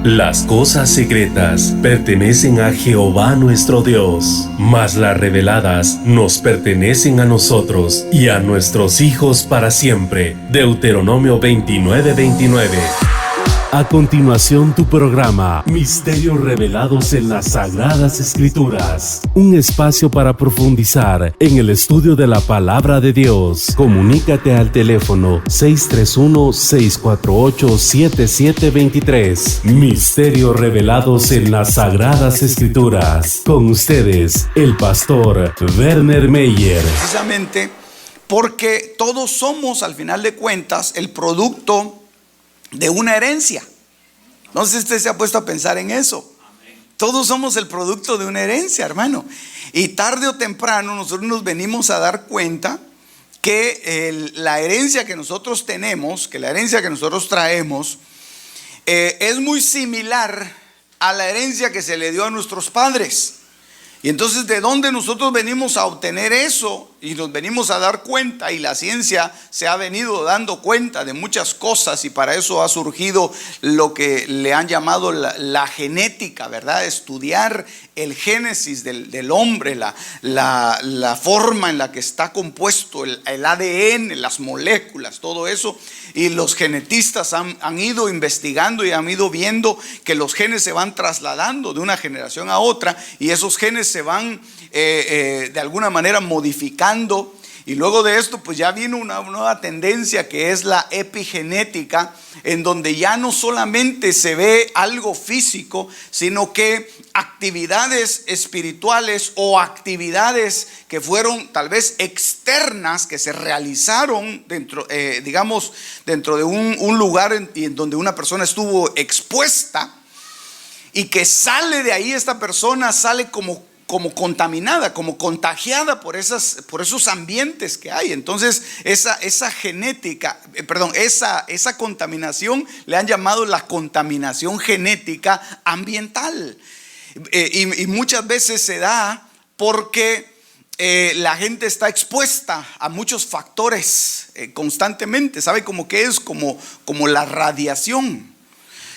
Las cosas secretas pertenecen a Jehová nuestro Dios, mas las reveladas nos pertenecen a nosotros y a nuestros hijos para siempre. Deuteronomio 29:29. A continuación, tu programa Misterios Revelados en las Sagradas Escrituras. Un espacio para profundizar en el estudio de la Palabra de Dios. Comunícate al teléfono 631-648-7723. Misterios Revelados en las Sagradas Escrituras. Con ustedes, el pastor Werner Meyer. Precisamente porque todos somos, al final de cuentas, el producto de una herencia. No sé si usted se ha puesto a pensar en eso. Todos somos el producto de una herencia, hermano. Y tarde o temprano nosotros nos venimos a dar cuenta que la herencia que nosotros tenemos, que la herencia que nosotros traemos, es muy similar a la herencia que se le dio a nuestros padres. Y entonces, ¿de dónde nosotros venimos a obtener eso? Y nos venimos a dar cuenta, y la ciencia se ha venido dando cuenta de muchas cosas, y para eso ha surgido lo que le han llamado la genética, ¿verdad? Estudiar el génesis del hombre, la forma en la que está compuesto el ADN, las moléculas, todo eso. Y los genetistas han ido investigando y han ido viendo que los genes se van trasladando de una generación a otra, y esos genes se van de alguna manera modificando. Y luego de esto pues ya vino una nueva tendencia, que es la epigenética, en donde ya no solamente se ve algo físico, sino que actividades espirituales o actividades que fueron tal vez externas, que se realizaron dentro, dentro de un lugar en donde una persona estuvo expuesta, y que sale de ahí, esta persona sale como contaminada, como contagiada por esos ambientes que hay. Entonces esa genética, esa contaminación le han llamado la contaminación genética ambiental. Y muchas veces se da porque la gente está expuesta a muchos factores constantemente. ¿Sabe cómo que es? Como la radiación.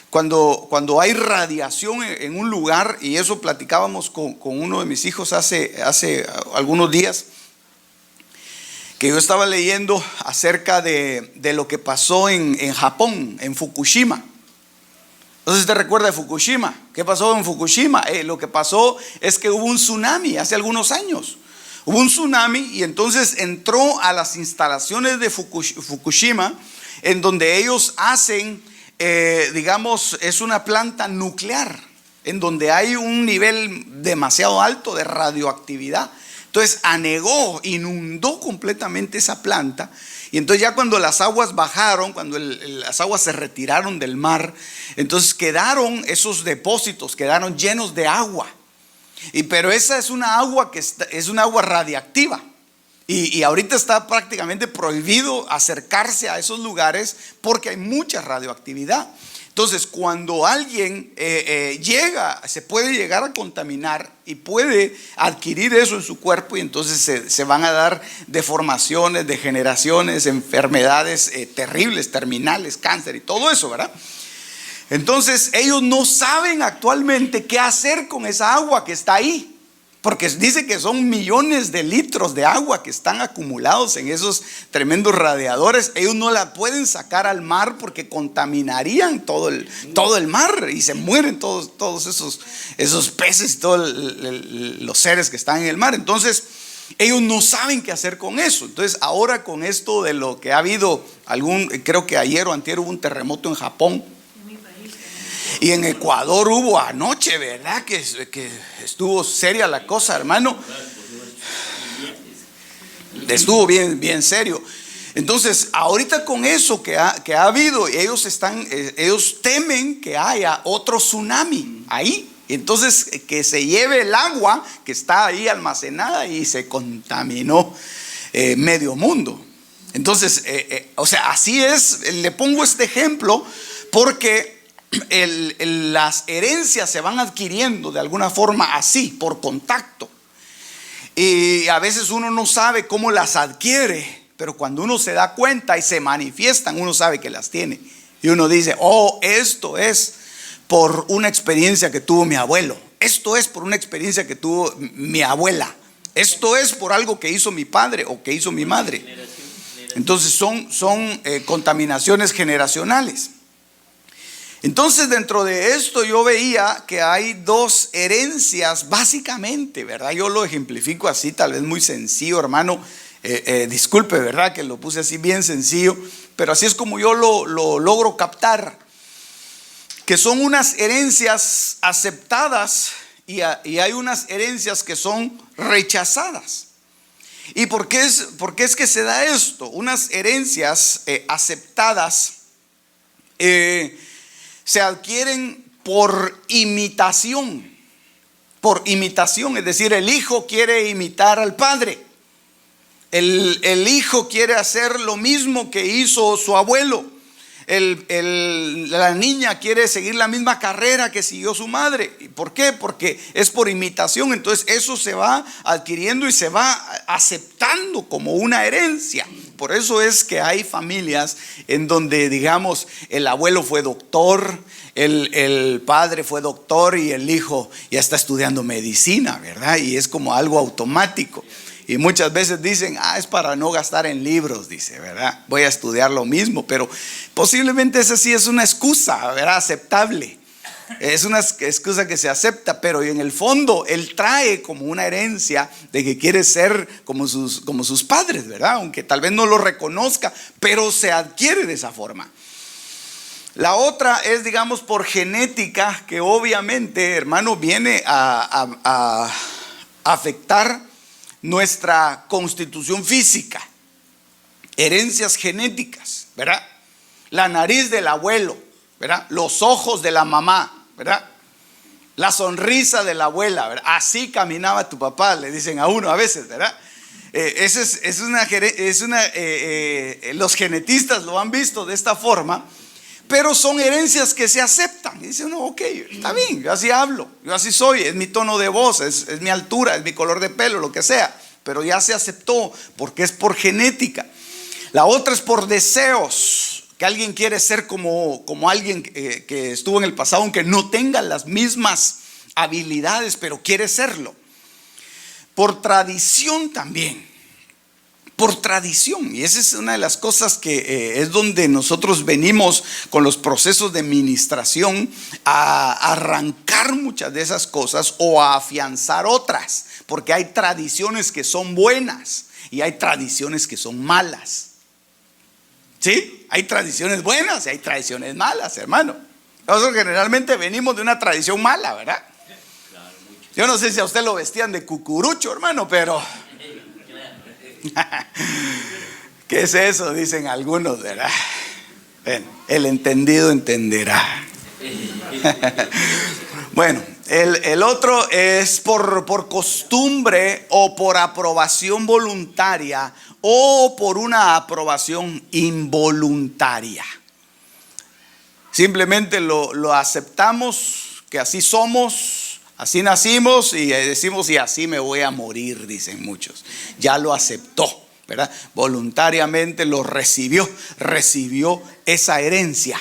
Cuando hay radiación en un lugar, y eso platicábamos con uno de mis hijos hace algunos días, que yo estaba leyendo acerca de lo que pasó en Japón, en Fukushima. Entonces, ¿te recuerda de Fukushima? ¿Qué pasó en Fukushima? Lo que pasó es que hubo un tsunami hace algunos años. Hubo un tsunami, y entonces entró a las instalaciones de Fukushima, en donde ellos hacen, es una planta nuclear, en donde hay un nivel demasiado alto de radioactividad. Entonces inundó completamente esa planta. Y entonces ya cuando las aguas bajaron, cuando las aguas se retiraron del mar, entonces quedaron esos depósitos, quedaron llenos de agua. Pero esa es una agua es una agua radiactiva. Y ahorita está prácticamente prohibido acercarse a esos lugares porque hay mucha radioactividad. Entonces, cuando alguien se puede llegar a contaminar y puede adquirir eso en su cuerpo, y entonces se van a dar deformaciones, degeneraciones, enfermedades terribles, terminales, cáncer y todo eso, ¿verdad? Entonces, ellos no saben actualmente qué hacer con esa agua que está ahí. Porque dice que son millones de litros de agua que están acumulados en esos tremendos radiadores. Ellos no la pueden sacar al mar porque contaminarían todo el mar, y se mueren todos esos peces y todos los seres que están en el mar. Entonces ellos no saben qué hacer con eso. Entonces ahora, con esto de lo que ha habido, creo que ayer o antier hubo un terremoto en Japón. Y en Ecuador hubo anoche, ¿verdad? Que estuvo seria la cosa, hermano. Estuvo bien serio. Entonces, ahorita con eso que ha habido, ellos temen que haya otro tsunami ahí. Entonces, que se lleve el agua que está ahí almacenada, y se contaminó medio mundo. Entonces, así es. Le pongo este ejemplo porque las herencias se van adquiriendo de alguna forma así, por contacto. Y a veces uno no sabe cómo las adquiere, pero cuando uno se da cuenta y se manifiestan, uno sabe que las tiene. Y uno dice, esto es por una experiencia que tuvo mi abuelo. Esto es por una experiencia que tuvo mi abuela. Esto es por algo que hizo mi padre o que hizo mi madre. Entonces son contaminaciones generacionales. Entonces dentro de esto yo veía que hay dos herencias básicamente, ¿verdad? Yo lo ejemplifico así, tal vez muy sencillo, hermano. Disculpe, ¿verdad? Que lo puse así bien sencillo, pero así es como yo lo logro captar. Que son unas herencias aceptadas y hay unas herencias que son rechazadas. ¿Y por qué es que se da esto? Unas herencias aceptadas se adquieren por imitación. Por imitación, es decir, el hijo quiere imitar al padre. El hijo quiere hacer lo mismo que hizo su abuelo. La niña quiere seguir la misma carrera que siguió su madre. ¿Y por qué? Porque es por imitación. Entonces eso se va adquiriendo y se va aceptando como una herencia. Por eso es que hay familias en donde, digamos, el abuelo fue doctor, el padre fue doctor y el hijo ya está estudiando medicina, ¿verdad? Y es como algo automático. Y muchas veces dicen, es para no gastar en libros, dice, ¿verdad? Voy a estudiar lo mismo, pero posiblemente esa sí es una excusa, ¿verdad? Aceptable. Es una excusa que se acepta, pero en el fondo él trae como una herencia de que quiere ser como sus padres, ¿verdad? Aunque tal vez no lo reconozca, pero se adquiere de esa forma. La otra es, digamos, por genética, que obviamente, hermano, viene a afectar nuestra constitución física. Herencias genéticas, ¿verdad? La nariz del abuelo, ¿verdad? Los ojos de la mamá, ¿verdad? La sonrisa de la abuela, ¿verdad? Así caminaba tu papá, le dicen a uno a veces, ¿verdad? Los genetistas lo han visto de esta forma, pero son herencias que se aceptan. Y dicen, no, ok, está bien, yo así hablo, yo así soy, es mi tono de voz, es mi altura, es mi color de pelo, lo que sea, pero ya se aceptó porque es por genética. La otra es por deseos, que alguien quiere ser como alguien que estuvo en el pasado, aunque no tenga las mismas habilidades, pero quiere serlo. Por tradición también. Por tradición, y esa es una de las cosas que es donde nosotros venimos con los procesos de ministración a arrancar muchas de esas cosas o a afianzar otras, porque hay tradiciones que son buenas y hay tradiciones que son malas. ¿Sí? Hay tradiciones buenas y hay tradiciones malas, hermano. Nosotros generalmente venimos de una tradición mala, ¿verdad? Yo no sé si a usted lo vestían de cucurucho, hermano, pero ¿qué es eso? Dicen algunos, ¿verdad? El entendido entenderá. Bueno, el otro es por costumbre o por aprobación voluntaria o por una aprobación involuntaria. Simplemente lo aceptamos, que así somos. Así nacimos y decimos, y así me voy a morir, dicen muchos. Ya lo aceptó, ¿verdad? Voluntariamente lo recibió esa herencia.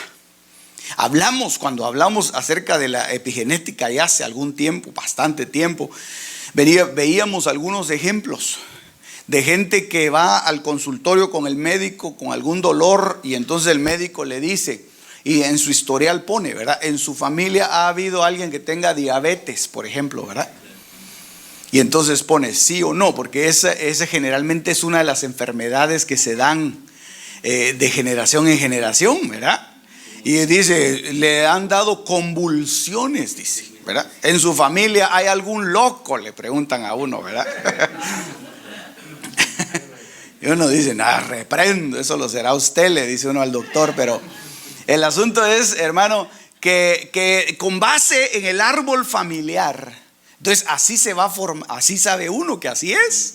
Cuando hablamos acerca de la epigenética ya hace algún tiempo, bastante tiempo, veíamos algunos ejemplos de gente que va al consultorio con el médico con algún dolor y entonces el médico le dice, y en su historial pone, ¿verdad? En su familia ha habido alguien que tenga diabetes, por ejemplo, ¿verdad? Y entonces pone sí o no, porque esa generalmente es una de las enfermedades que se dan de generación en generación, ¿verdad? Y dice, le han dado convulsiones, dice, ¿verdad? En su familia hay algún loco, le preguntan a uno, ¿verdad? Y uno dice, reprendo, eso lo será usted, le dice uno al doctor, pero el asunto es, hermano, que con base en el árbol familiar, entonces así se va a formar, así sabe uno que así es.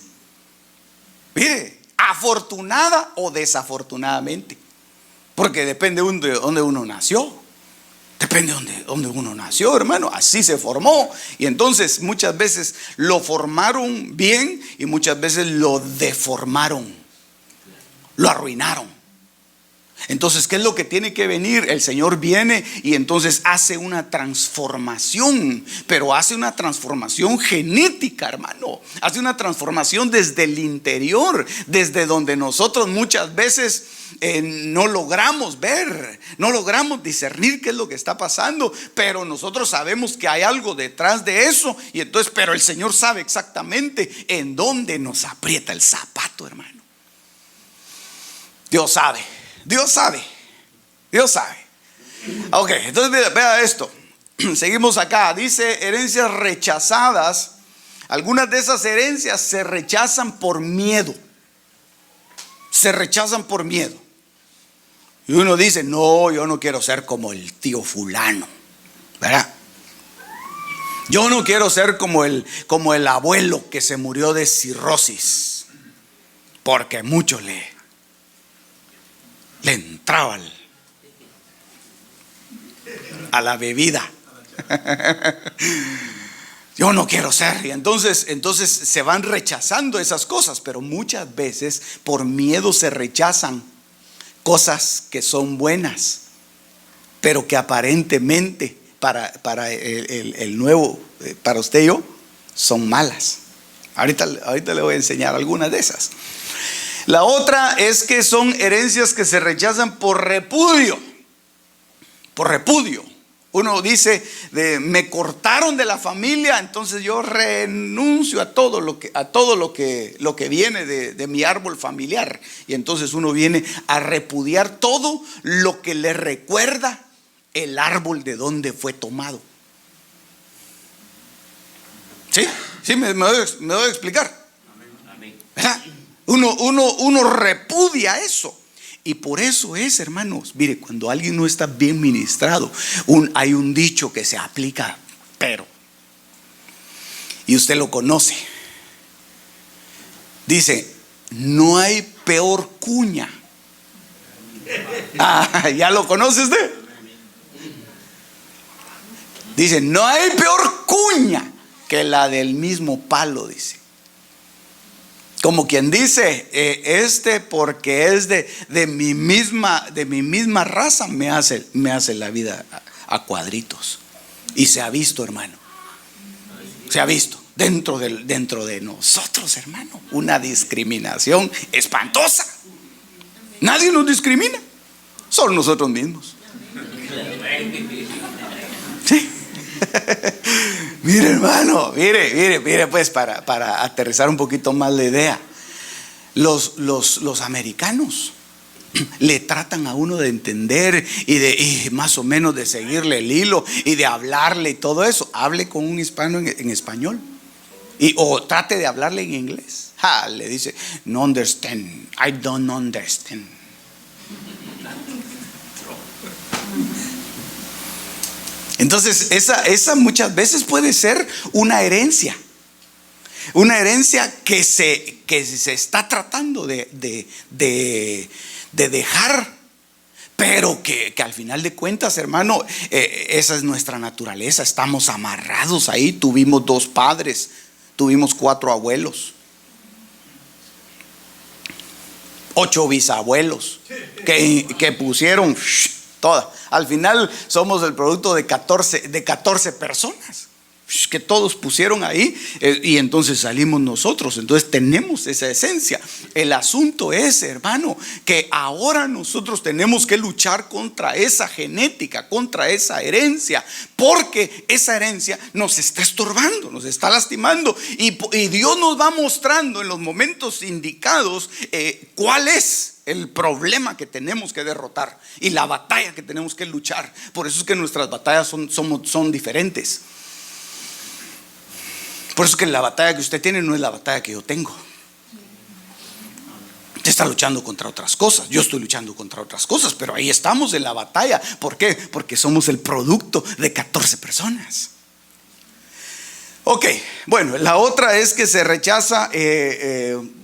Mire, afortunada o desafortunadamente, porque depende de dónde uno nació. Depende de dónde uno nació, hermano, así se formó. Y entonces muchas veces lo formaron bien y muchas veces lo deformaron, lo arruinaron. Entonces, ¿qué es lo que tiene que venir? El Señor viene y entonces hace una transformación, pero hace una transformación genética, hermano. Hace una transformación desde el interior, desde donde nosotros muchas veces no logramos ver, no logramos discernir qué es lo que está pasando, pero nosotros sabemos que hay algo detrás de eso, y entonces, pero el Señor sabe exactamente en dónde nos aprieta el zapato, hermano. Dios sabe. Dios sabe, Dios sabe. Ok, entonces vea esto. Seguimos acá. Dice herencias rechazadas. Algunas de esas herencias se rechazan por miedo. Se rechazan por miedo. Y uno dice, no, yo no quiero ser como el tío fulano, ¿verdad? Yo no quiero ser como el abuelo que se murió de cirrosis, porque mucho le entraba a la bebida. Yo no quiero ser. Y entonces se van rechazando esas cosas, pero muchas veces por miedo se rechazan cosas que son buenas, pero que aparentemente para el nuevo, para usted y yo, son malas. Ahorita le voy a enseñar algunas de esas. La otra es que son herencias que se rechazan por repudio. Por repudio. Uno dice, me cortaron de la familia, entonces yo renuncio a todo lo que viene de mi árbol familiar. Y entonces uno viene a repudiar todo lo que le recuerda el árbol de donde fue tomado. ¿Sí? ¿Me doy a explicar? ¿Verdad? Uno repudia eso. Y por eso es, hermanos, mire, cuando alguien no está bien ministrado, hay un dicho que se aplica, pero, y usted lo conoce. Dice, no hay peor cuña. ¿Ya lo conoce usted? Dice, no hay peor cuña que la del mismo palo, dice. Como quien dice, porque es de mi misma raza, me hace la vida a cuadritos. Y se ha visto, hermano. Se ha visto dentro de nosotros, hermano, una discriminación espantosa. Nadie nos discrimina, solo nosotros mismos. Sí. Mire, hermano, mire, pues para aterrizar un poquito más la idea, los americanos le tratan a uno de entender y más o menos de seguirle el hilo y de hablarle y todo eso. Hable con un hispano en español o trate de hablarle en inglés. Le dice, no understand, I don't understand. Entonces esa muchas veces puede ser una herencia que se está tratando de dejar, pero que al final de cuentas, hermano, esa es nuestra naturaleza. Estamos amarrados ahí. Tuvimos 2 padres, tuvimos 4 abuelos, 8 bisabuelos que pusieron toda. Al final somos el producto de 14 personas que todos pusieron ahí, y entonces salimos nosotros. Entonces tenemos esa esencia. El asunto es, hermano, que ahora nosotros tenemos que luchar contra esa genética, contra esa herencia, porque esa herencia nos está estorbando, nos está lastimando, y Dios nos va mostrando en los momentos indicados cuál es el problema que tenemos que derrotar y la batalla que tenemos que luchar. Por eso es que nuestras batallas son diferentes. Por eso es que la batalla que usted tiene no es la batalla que yo tengo. Usted está luchando contra otras cosas, yo estoy luchando contra otras cosas, pero ahí estamos en la batalla. ¿Por qué? Porque somos el producto de 14 personas. Ok, bueno, la otra es que se rechaza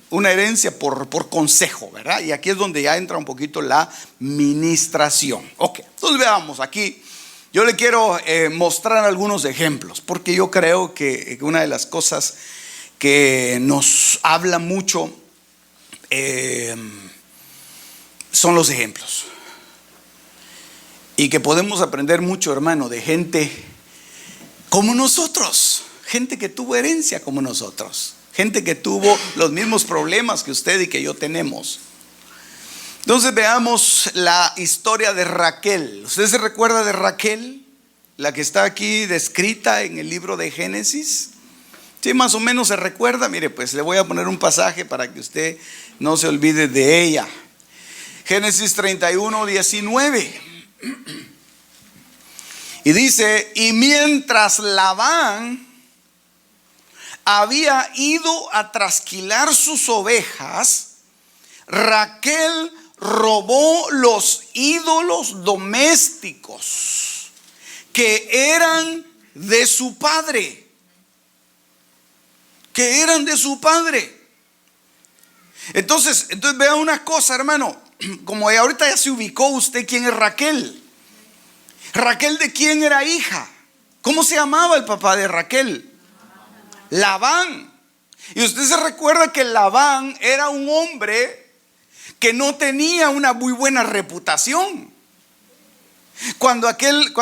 una herencia por consejo, ¿verdad? Y aquí es donde ya entra un poquito la ministración. Ok, entonces veamos aquí. Yo le quiero mostrar algunos ejemplos, porque yo creo que una de las cosas que nos habla mucho son los ejemplos. Y que podemos aprender mucho, hermano, de gente como nosotros. Gente que tuvo herencia como nosotros. Gente que tuvo los mismos problemas que usted y que yo tenemos. Entonces veamos la historia de Raquel. ¿Usted se recuerda de Raquel? La que está aquí descrita en el libro de Génesis. Sí, más o menos se recuerda. Mire, pues le voy a poner un pasaje para que usted no se olvide de ella. Génesis 31, 19. Y dice: y mientras Labán había ido a trasquilar sus ovejas, Raquel robó los ídolos domésticos que eran de su padre. Que eran de su padre. Entonces vea una cosa, hermano. Como ahorita ya se ubicó usted quién es Raquel. Raquel, ¿de quién era hija? ¿Cómo se llamaba el papá de Raquel? Labán. Y usted se recuerda que Labán era un hombre que no tenía una muy buena reputación. Cuando aquel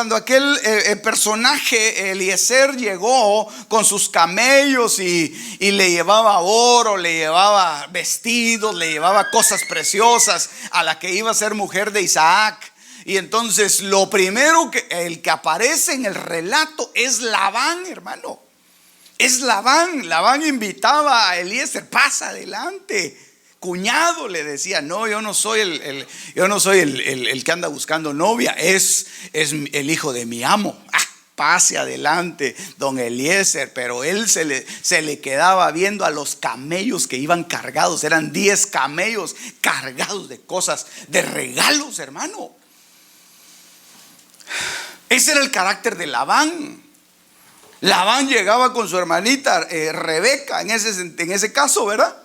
personaje Eliezer llegó con sus camellos y le llevaba oro, le llevaba vestidos, le llevaba cosas preciosas a la que iba a ser mujer de Isaac. Y entonces lo primero el que aparece en el relato es Labán, hermano. Es Labán. Labán invitaba a Eliezer: pasa adelante. Cuñado, le decía: no, yo no soy el que anda buscando novia, es el hijo de mi amo. Pase adelante, don Eliezer. Pero él se le quedaba viendo a los camellos que iban cargados. Eran 10 camellos cargados de cosas, de regalos, hermano. Ese era el carácter de Labán. Labán llegaba con su hermanita Rebeca, en ese caso, ¿verdad?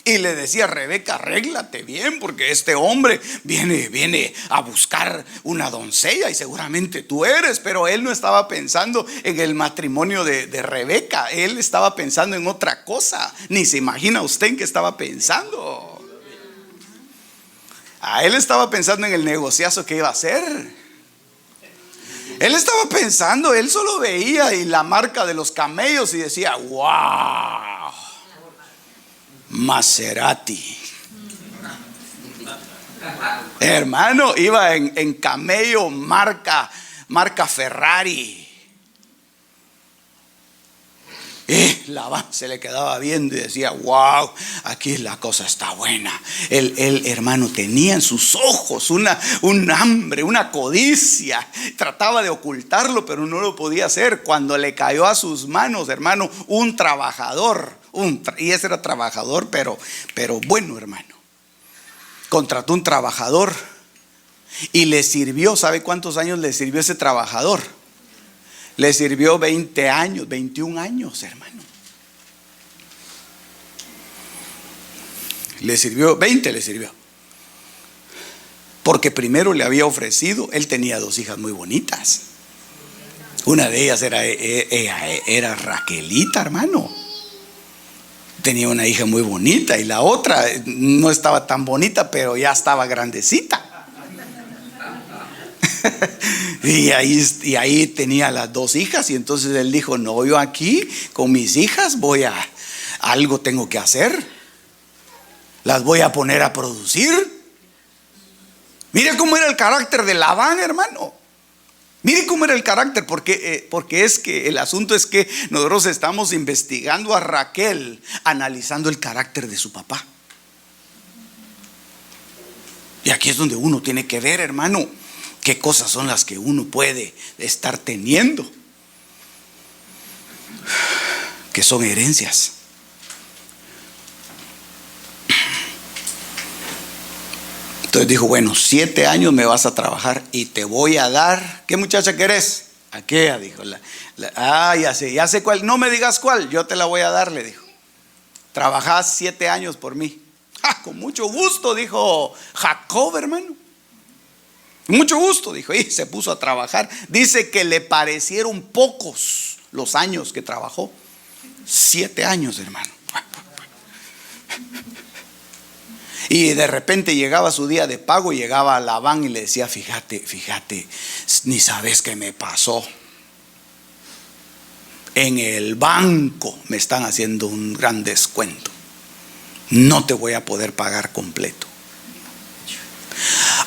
Y le decía: Rebeca, arréglate bien, porque este hombre viene a buscar una doncella y seguramente tú eres. Pero él no estaba pensando en el matrimonio de Rebeca. Él estaba pensando en otra cosa. Ni se imagina usted en qué estaba pensando. Él estaba pensando en el negociazo que iba a hacer. Él estaba pensando, él solo veía y la marca de los camellos y decía: wow, Maserati. Hermano, iba en camello marca Ferrari. Labán se le quedaba viendo y decía: wow, aquí la cosa está buena. El hermano tenía en sus ojos un hambre, una codicia. Trataba de ocultarlo, pero no lo podía hacer. Cuando le cayó a sus manos, hermano, un trabajador, y ese era trabajador, pero bueno, hermano. Contrató un trabajador y le sirvió. ¿Sabe cuántos años le sirvió ese trabajador? Le sirvió 20 años, 21 años, hermano. Le sirvió, 20 le sirvió. Porque primero le había ofrecido, él tenía 2 hijas muy bonitas. Una de ellas era Raquelita, hermano. Tenía una hija muy bonita y la otra no estaba tan bonita, pero ya estaba grandecita. Y ahí tenía las 2 hijas. Y entonces él dijo: no, yo aquí con mis hijas algo tengo que hacer. Las voy a poner a producir. Mire cómo era el carácter de Labán, hermano. Mire cómo era el carácter. Porque es que el asunto es que nosotros estamos investigando a Raquel, analizando el carácter de su papá. Y aquí es donde uno tiene que ver, hermano, qué cosas son las que uno puede estar teniendo, que son herencias. Entonces dijo: bueno, 7 años me vas a trabajar y te voy a dar. ¿Qué muchacha querés? Aquella, dijo. Ya sé cuál. No me digas cuál, yo te la voy a dar, le dijo. Trabajás 7 años por mí. Con mucho gusto, dijo Jacob, hermano. Mucho gusto, dijo. Y se puso a trabajar. Dice que le parecieron pocos los años que trabajó. 7 años, hermano. Y de repente llegaba su día de pago, llegaba Labán y le decía: fíjate, ni sabes qué me pasó. En el banco me están haciendo un gran descuento. No te voy a poder pagar completo.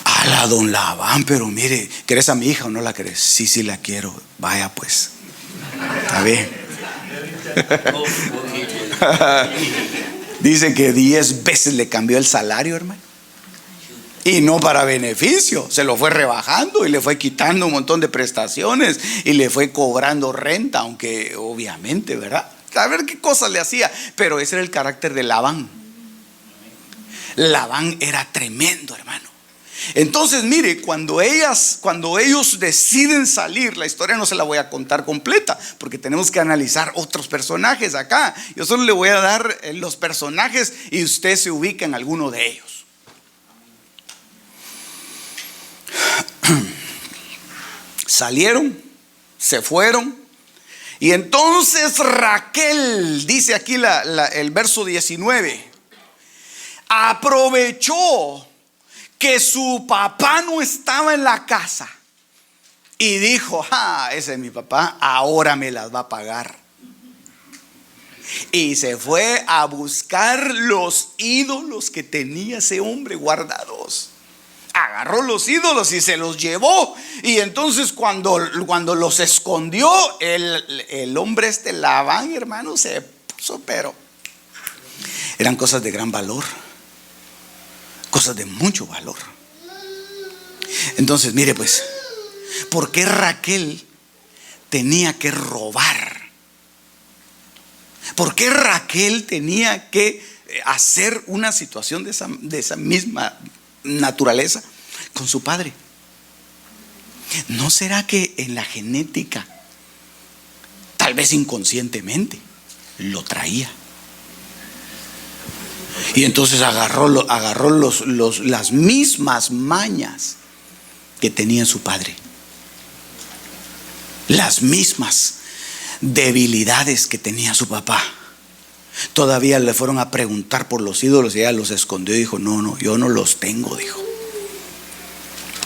A don Labán, pero mire, ¿querés a mi hija o no la querés? Sí, la quiero. Vaya pues. A ver. Dice que 10 veces le cambió el salario, hermano. Y no para beneficio, se lo fue rebajando y le fue quitando un montón de prestaciones y le fue cobrando renta, aunque obviamente, ¿verdad? A ver qué cosas le hacía, pero ese era el carácter de Labán. Labán era tremendo, hermano. Entonces, mire, cuando ellos deciden salir, la historia no se la voy a contar completa, porque tenemos que analizar otros personajes acá. Yo solo le voy a dar los personajes y usted se ubica en alguno de ellos. Salieron, se fueron, y entonces Raquel, dice aquí el verso 19, aprovechó que su papá no estaba en la casa y dijo: ese es mi papá, ahora me las va a pagar. Y se fue a buscar los ídolos que tenía ese hombre guardados. Agarró los ídolos y se los llevó. Y entonces cuando los escondió, el hombre Labán, hermano, se puso, pero eran cosas de gran valor, cosas de mucho valor. Entonces, mire pues, ¿por qué Raquel tenía que robar? ¿Por qué Raquel tenía que hacer una situación de esa misma naturaleza con su padre? ¿No será que en la genética, tal vez inconscientemente, lo traía? Y entonces agarró las mismas mañas que tenía su padre, las mismas debilidades que tenía su papá. Todavía le fueron a preguntar por los ídolos y ella los escondió y dijo: no, yo no los tengo, dijo.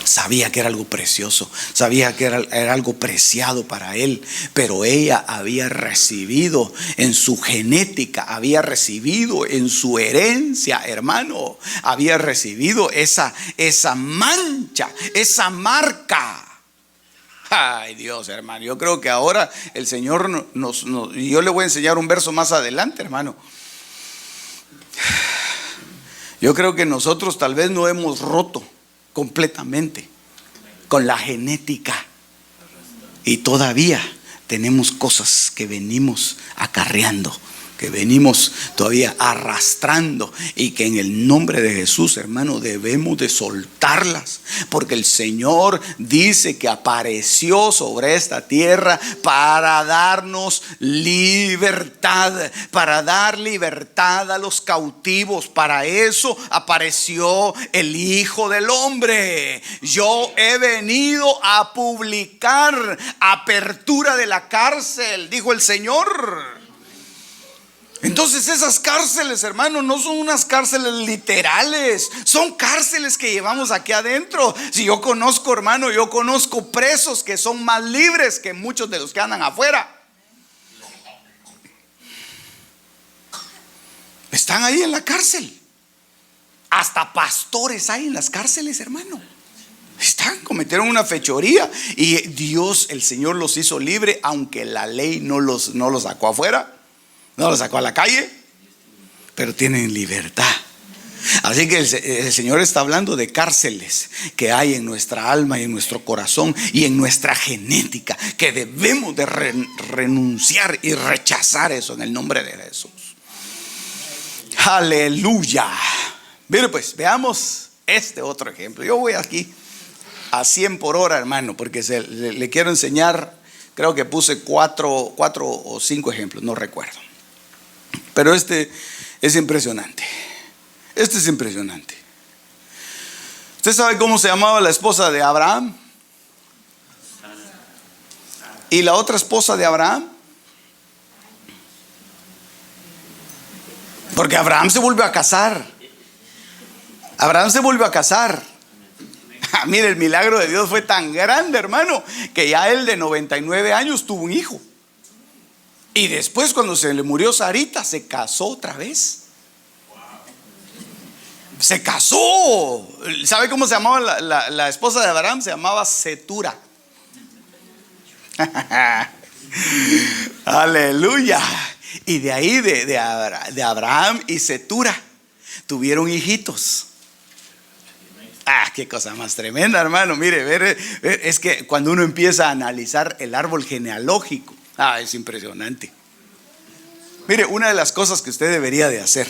Sabía que era algo precioso, sabía que era algo preciado para él, pero ella había recibido en su genética, había recibido en su herencia, hermano, había recibido esa mancha, esa marca. Ay, Dios, hermano, yo creo que ahora el Señor y yo le voy a enseñar un verso más adelante, hermano. Yo creo que nosotros tal vez no hemos roto completamente con la genética y todavía tenemos cosas que venimos acarreando, que venimos todavía arrastrando, y que en el nombre de Jesús, hermano, debemos de soltarlas, porque el Señor dice que apareció sobre esta tierra para darnos libertad, para dar libertad a los cautivos. Para eso apareció el Hijo del Hombre. Yo he venido a publicar apertura de la cárcel, dijo el Señor. Entonces esas cárceles, hermano, no son unas cárceles literales, son cárceles que llevamos aquí adentro. Si yo conozco, hermano, yo conozco presos que son más libres que muchos de los que andan afuera. Están ahí en la cárcel. Hasta pastores hay en las cárceles, hermano. Cometieron una fechoría y Dios, el Señor, los hizo libre, aunque la ley no los sacó afuera. No lo sacó a la calle, pero tienen libertad. Así que el Señor está hablando de cárceles que hay en nuestra alma y en nuestro corazón y en nuestra genética, que debemos de renunciar y rechazar eso en el nombre de Jesús. Aleluya. Mire pues, veamos este otro ejemplo. Yo voy aquí a 100 por hora, hermano, porque le quiero enseñar. Creo que puse 4 o 5 ejemplos, no recuerdo. Pero este es impresionante. Este es impresionante. ¿Usted sabe cómo se llamaba la esposa de Abraham? ¿Y la otra esposa de Abraham? Porque Abraham se volvió a casar. Abraham se volvió a casar. Mire, el milagro de Dios fue tan grande, hermano, que ya él de 99 años tuvo un hijo. Y después, cuando se le murió Sarita, se casó otra vez. Se casó. ¿Sabe cómo se llamaba la esposa de Abraham? Se llamaba Setura. Aleluya. Y de ahí de Abraham y Setura tuvieron hijitos. Qué cosa más tremenda, hermano. Mire, es que cuando uno empieza a analizar el árbol genealógico, es impresionante. Mire, una de las cosas que usted debería de hacer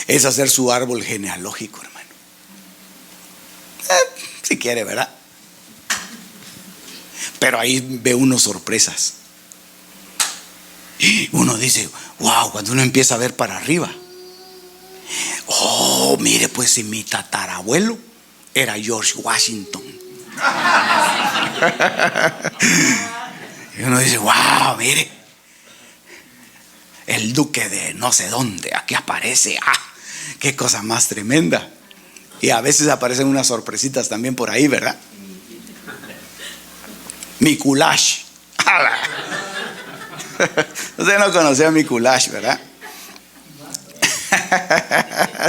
es hacer su árbol genealógico, hermano. Si quiere, ¿verdad? Pero ahí ve uno sorpresas. Uno dice, wow, cuando uno empieza a ver para arriba. Mire, pues si mi tatarabuelo era George Washington. Y uno dice, wow, mire, el duque de no sé dónde, aquí aparece. Qué cosa más tremenda. Y a veces aparecen unas sorpresitas también por ahí, ¿verdad? Mikulash. Usted no conocía a Mikulash, ¿verdad?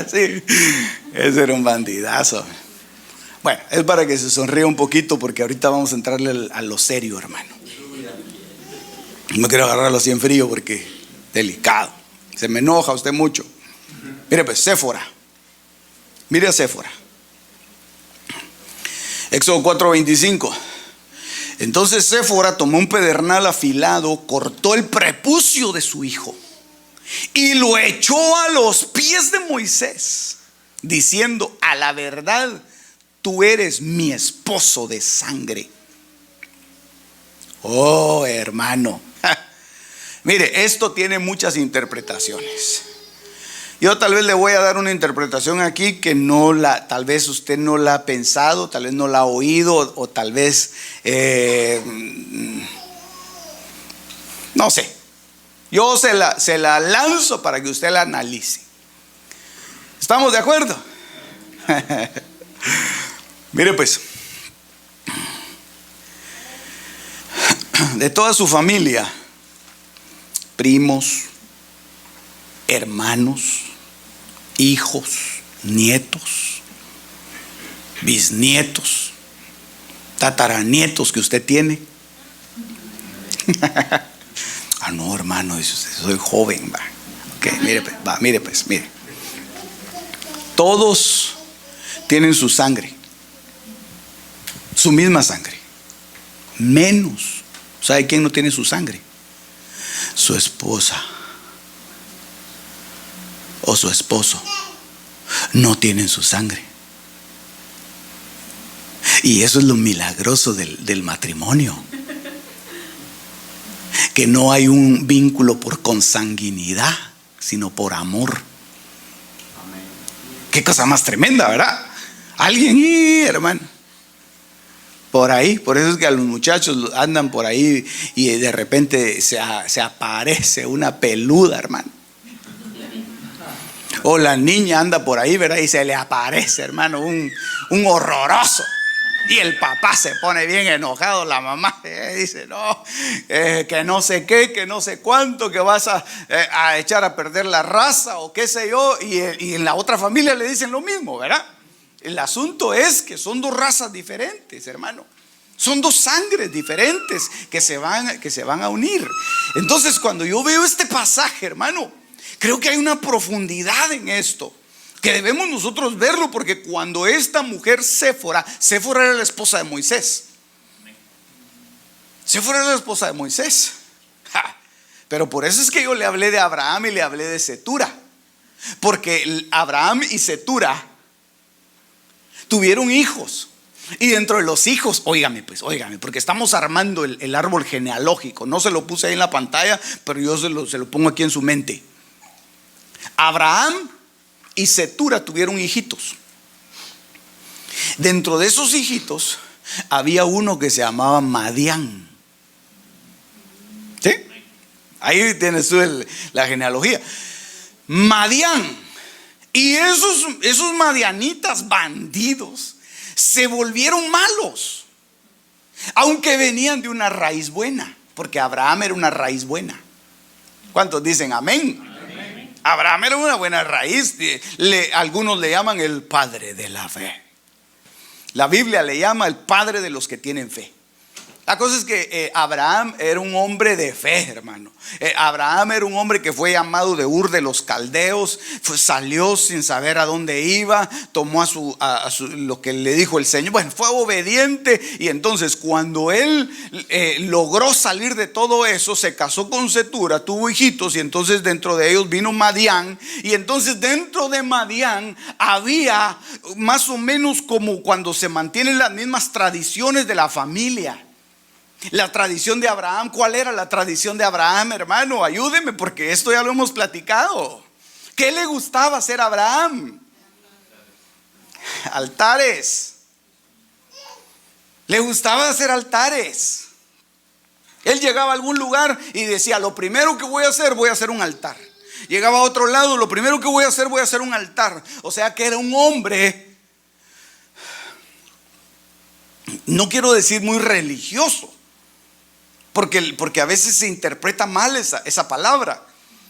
Sí, ese era un bandidazo. Bueno, es para que se sonríe un poquito, porque ahorita vamos a entrarle a lo serio, hermano. No quiero agarrarlo así en frío porque delicado. Se me enoja usted mucho. Mire pues, Séfora. Mire a Séfora. Éxodo 4:25. Entonces Séfora tomó un pedernal afilado, cortó el prepucio de su hijo y lo echó a los pies de Moisés, diciendo: a la verdad, tú eres mi esposo de sangre. Oh, hermano. Mire, esto tiene muchas interpretaciones. Yo tal vez le voy a dar una interpretación aquí que tal vez usted no la ha pensado, tal vez no la ha oído, o tal vez, no sé. Yo se la lanzo para que usted la analice. ¿Estamos de acuerdo? Mire pues, de toda su familia, primos, hermanos, hijos, nietos, bisnietos, tataranietos que usted tiene. No, hermano, dice usted, soy joven, va. Okay, mire pues. Todos tienen su sangre, su misma sangre. Menos, ¿sabe quién no tiene su sangre? Su esposa o su esposo no tienen su sangre. Y eso es lo milagroso del matrimonio, que no hay un vínculo por consanguinidad, sino por amor. Qué cosa más tremenda, ¿verdad? Alguien, hermano, por ahí. Por eso es que a los muchachos andan por ahí y de repente se aparece una peluda, hermano. O la niña anda por ahí, ¿verdad? Y se le aparece, hermano, un horroroso. Y el papá se pone bien enojado, la mamá dice: no, que no sé qué, que no sé cuánto, que vas a echar a perder la raza o qué sé yo. Y en la otra familia le dicen lo mismo, ¿verdad? El asunto es que son dos razas diferentes, hermano. Son dos sangres diferentes que se van a unir. Entonces, cuando yo veo este pasaje, hermano, creo que hay una profundidad en esto que debemos nosotros verlo, porque cuando esta mujer Séfora era la esposa de Moisés. Séfora era la esposa de Moisés. Pero por eso es que yo le hablé de Abraham y le hablé de Setura, porque Abraham y Setura tuvieron hijos. Y dentro de los hijos, óigame, porque estamos armando el árbol genealógico. No se lo puse ahí en la pantalla, pero yo se lo pongo aquí en su mente. Abraham y Setura tuvieron hijitos. Dentro de esos hijitos había uno que se llamaba Madián. ¿Sí? Ahí tienes tú la genealogía. Madián Y esos madianitas bandidos se volvieron malos, aunque venían de una raíz buena, porque Abraham era una raíz buena. ¿Cuántos dicen amén? Amén. Abraham era una buena raíz. Algunos le llaman el padre de la fe. La Biblia le llama el padre de los que tienen fe. La cosa es que Abraham era un hombre de fe, hermano. Abraham era un hombre que fue llamado de Ur de los Caldeos. Salió sin saber a dónde iba. Tomó lo que le dijo el Señor. Bueno, fue obediente. Y entonces cuando él logró salir de todo eso, se casó con Cetura, tuvo hijitos. Y entonces dentro de ellos vino Madián. Y entonces dentro de Madián había más o menos como cuando se mantienen las mismas tradiciones de la familia. La tradición de Abraham, ¿cuál era la tradición de Abraham, hermano? Ayúdeme, porque esto ya lo hemos platicado. ¿Qué le gustaba hacer a Abraham? Altares. Le gustaba hacer altares. Él llegaba a algún lugar y decía: lo primero que voy a hacer un altar. Llegaba a otro lado: lo primero que voy a hacer un altar. O sea que era un hombre, no quiero decir muy religioso, porque a veces se interpreta mal esa palabra,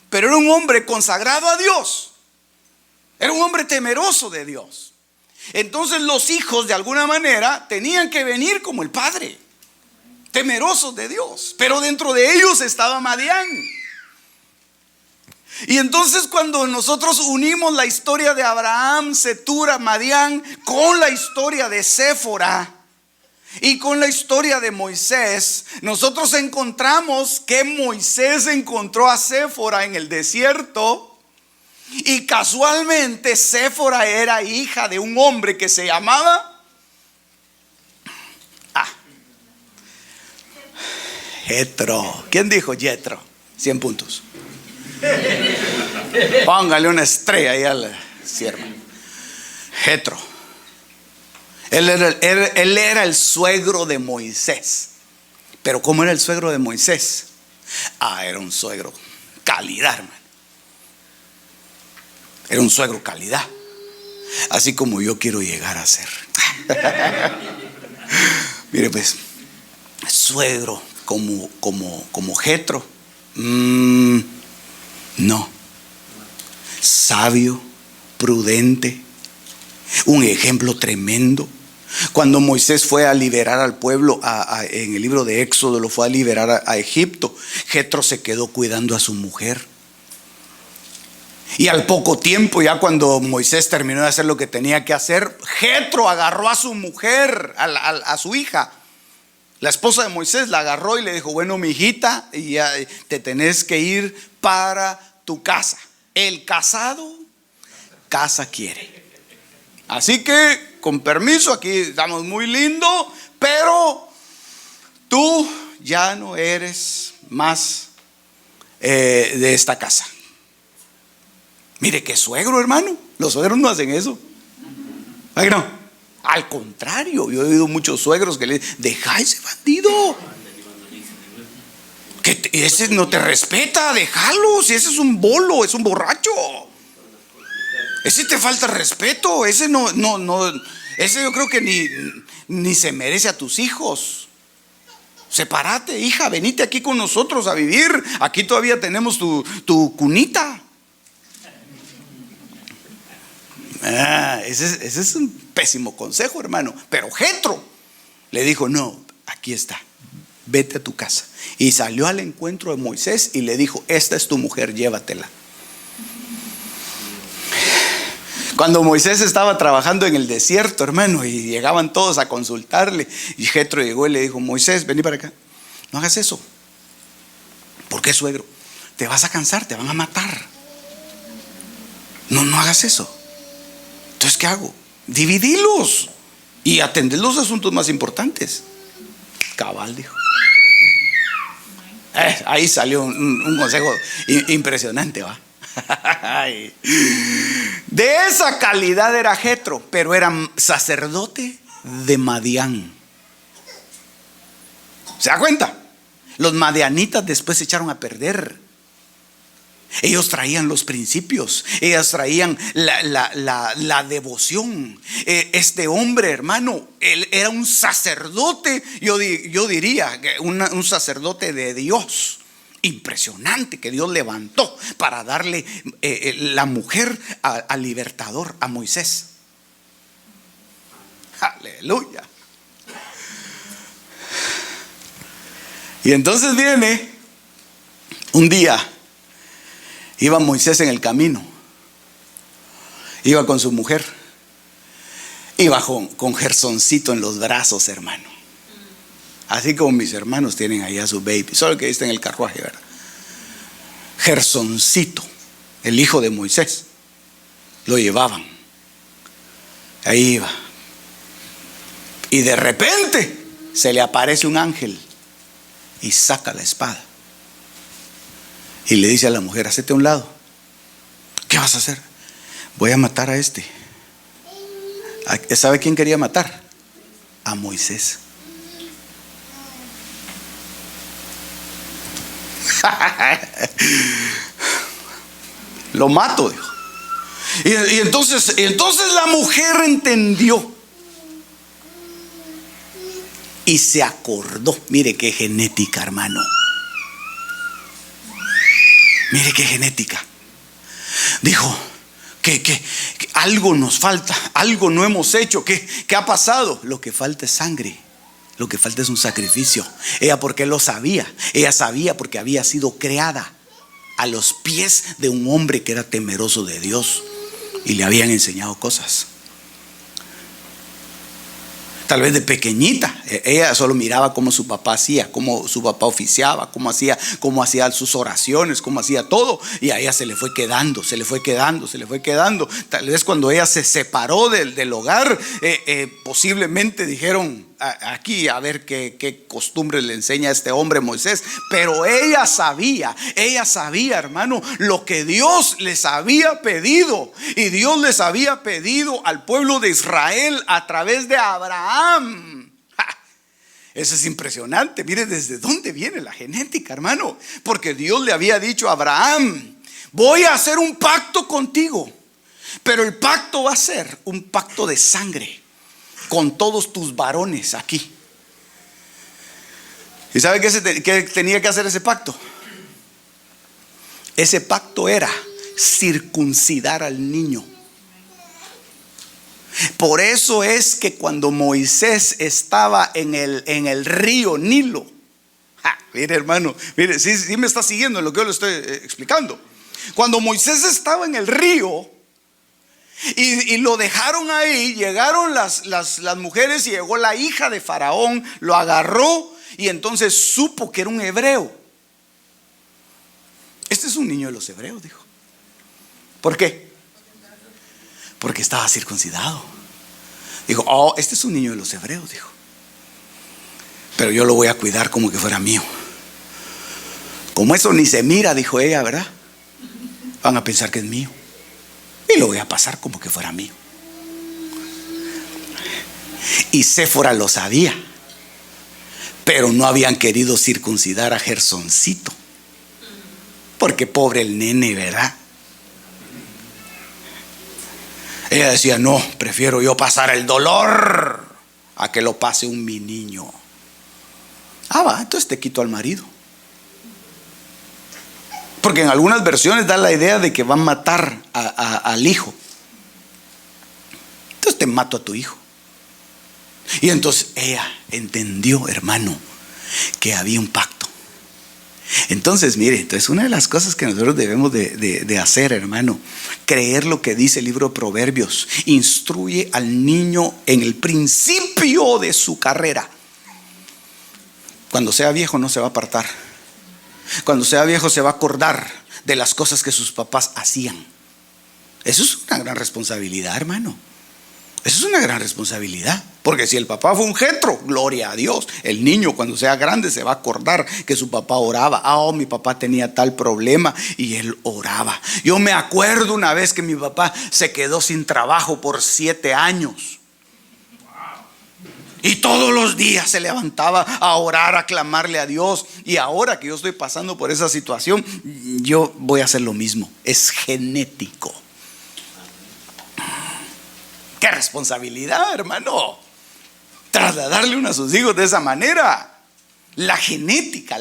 pero era un hombre consagrado a Dios, era un hombre temeroso de Dios. Entonces los hijos de alguna manera tenían que venir como el padre, temerosos de Dios, pero dentro de ellos estaba Madián. Y entonces cuando nosotros unimos la historia de Abraham, Cetura, Madián con la historia de Séfora y con la historia de Moisés, nosotros encontramos que Moisés encontró a Séfora en el desierto. Y casualmente Séfora era hija de un hombre que se llamaba Jetro. ¿Quién dijo Jetro? 100 puntos. Póngale una estrella ahí al siervo. Jetro. Él era el suegro de Moisés. Pero ¿cómo era el suegro de Moisés? Era un suegro calidad, hermano. Era un suegro calidad. Así como yo quiero llegar a ser. Mire pues, suegro como Jetro. No. Sabio, prudente, un ejemplo tremendo. Cuando Moisés fue a liberar al pueblo en el libro de Éxodo, lo fue a liberar a Egipto, Jetro se quedó cuidando a su mujer. Y al poco tiempo, ya cuando Moisés terminó de hacer lo que tenía que hacer, Jetro agarró a su mujer, a su hija, la esposa de Moisés, la agarró y le dijo: bueno, mi hijita, ya te tenés que ir para tu casa. El casado, casa quiere. Así que, con permiso, aquí estamos muy lindo, pero tú ya no eres más de esta casa. Mire qué suegro, hermano. Los suegros no hacen eso. Ay, no. Al contrario, yo he oído muchos suegros que le dicen: deja ese bandido, que ese no te respeta, déjalo. Si ese es un bolo, es un borracho, ese te falta respeto. Ese no, ese yo creo que ni se merece a tus hijos. Sepárate, hija, venite aquí con nosotros a vivir. Aquí todavía tenemos tu cunita. Ese es un pésimo consejo, hermano. Pero Jetro le dijo: no, aquí está, vete a tu casa. Y salió al encuentro de Moisés y le dijo: esta es tu mujer, llévatela. Cuando Moisés estaba trabajando en el desierto, hermano, y llegaban todos a consultarle, y Jetro llegó y le dijo: Moisés, vení para acá, no hagas eso. ¿Por qué, suegro? Te vas a cansar, te van a matar. No hagas eso. Entonces, ¿qué hago? Dividilos y atender los asuntos más importantes. Cabal, dijo. Ahí salió un consejo impresionante, ¿va? De esa calidad era Jetro, pero era sacerdote de Madián. ¿Se da cuenta? Los madianitas después se echaron a perder. Ellos traían los principios, ellas traían la devoción. Este hombre, hermano, él era un sacerdote, yo diría, un sacerdote de Dios. Impresionante, que Dios levantó para darle la mujer al libertador, a Moisés. Aleluya. Y entonces viene un día. Iba Moisés en el camino, iba con su mujer, iba con Gersoncito en los brazos, hermano. Así como mis hermanos tienen ahí a su baby, solo que está en el carruaje, ¿verdad? Gersoncito, el hijo de Moisés, lo llevaban. Ahí iba. Y de repente se le aparece un ángel y saca la espada. Y le dice a la mujer: hacete a un lado. ¿Qué vas a hacer? Voy a matar a este. ¿Sabe quién quería matar? A Moisés. Lo mato, dijo. Y entonces la mujer entendió y se acordó. Mire qué genética, hermano. Mire qué genética. Dijo que algo nos falta, algo no hemos hecho. ¿Qué ha pasado? Lo que falta es sangre. Lo que falta es un sacrificio. Ella, porque lo sabía. Ella sabía porque había sido creada a los pies de un hombre que era temeroso de Dios y le habían enseñado cosas. Tal vez de pequeñita, ella solo miraba cómo su papá hacía, cómo su papá oficiaba, cómo hacía sus oraciones, cómo hacía todo. Y a ella se le fue quedando. Tal vez cuando ella se separó del hogar, posiblemente dijeron: aquí a ver qué costumbre le enseña a este hombre Moisés. Pero ella sabía, hermano, lo que Dios les había pedido. Y Dios les había pedido al pueblo de Israel a través de Abraham. Eso es impresionante. Mire desde dónde viene la genética, hermano. Porque Dios le había dicho a Abraham: voy a hacer un pacto contigo, pero el pacto va a ser un pacto de sangre con todos tus varones aquí. ¿Y sabe qué tenía que hacer ese pacto? Ese pacto era circuncidar al niño. Por eso es que cuando Moisés estaba en el río Nilo, mire, hermano, mire, sí me está siguiendo en lo que yo le estoy explicando. Cuando Moisés estaba en el río y lo dejaron ahí, llegaron las mujeres y llegó la hija de Faraón, lo agarró y entonces supo que era un hebreo. Este es un niño de los hebreos, dijo. ¿Por qué? Porque estaba circuncidado. Dijo: oh, este es un niño de los hebreos, dijo. Pero yo lo voy a cuidar como que fuera mío. Como eso ni se mira, dijo ella, ¿verdad? Van a pensar que es mío. Y lo voy a pasar como que fuera mío. Y Séfora lo sabía, pero no habían querido circuncidar a Gersoncito, porque pobre el nene, ¿verdad? Ella decía: no, prefiero yo pasar el dolor a que lo pase mi niño. Entonces te quito al marido. Porque en algunas versiones da la idea de que van a matar al hijo. Entonces te mato a tu hijo. Y entonces ella entendió, hermano, que había un pacto. Entonces, mire, entonces una de las cosas que nosotros debemos de hacer, hermano, creer lo que dice el libro de Proverbios. Instruye al niño en el principio de su carrera. Cuando sea viejo no se va a apartar. Cuando sea viejo se va a acordar de las cosas que sus papás hacían. Eso es una gran responsabilidad, hermano. Eso es una gran responsabilidad. Porque si el papá fue un jetro, gloria a Dios, el niño cuando sea grande se va a acordar que su papá oraba. Mi papá tenía tal problema y él oraba. Yo me acuerdo una vez que mi papá se quedó sin trabajo por 7 años. Y todos los días se levantaba a orar, a clamarle a Dios. Y ahora que yo estoy pasando por esa situación, yo voy a hacer lo mismo. Es genético. ¡Qué responsabilidad, hermano! Trasladarle uno a sus hijos de esa manera. La genética.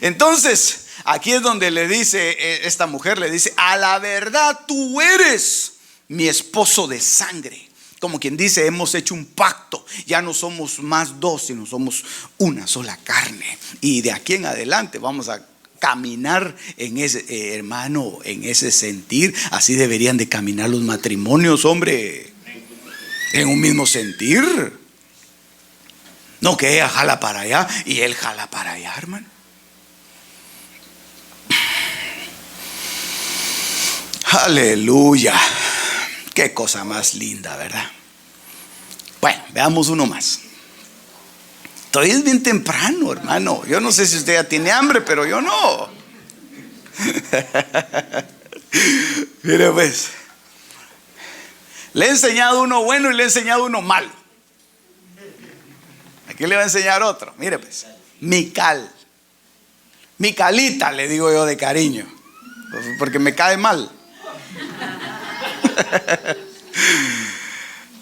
Entonces, aquí es donde le dice, esta mujer le dice: a la verdad tú eres mi esposo de sangre. Como quien dice, hemos hecho un pacto. Ya no somos más dos, sino somos una sola carne. Y de aquí en adelante vamos a caminar en ese, hermano, en ese sentir. Así deberían de caminar los matrimonios, hombre. En un mismo sentir. No que ella jala para allá y él jala para allá, hermano. Aleluya. Qué cosa más linda, ¿verdad? Bueno, veamos uno más. Todavía es bien temprano, hermano. Yo no sé si usted ya tiene hambre, pero yo no. Mire pues, le he enseñado uno bueno y le he enseñado uno malo. Aquí le voy a enseñar otro. Mire pues, Mical. Micalita le digo yo de cariño, porque me cae mal.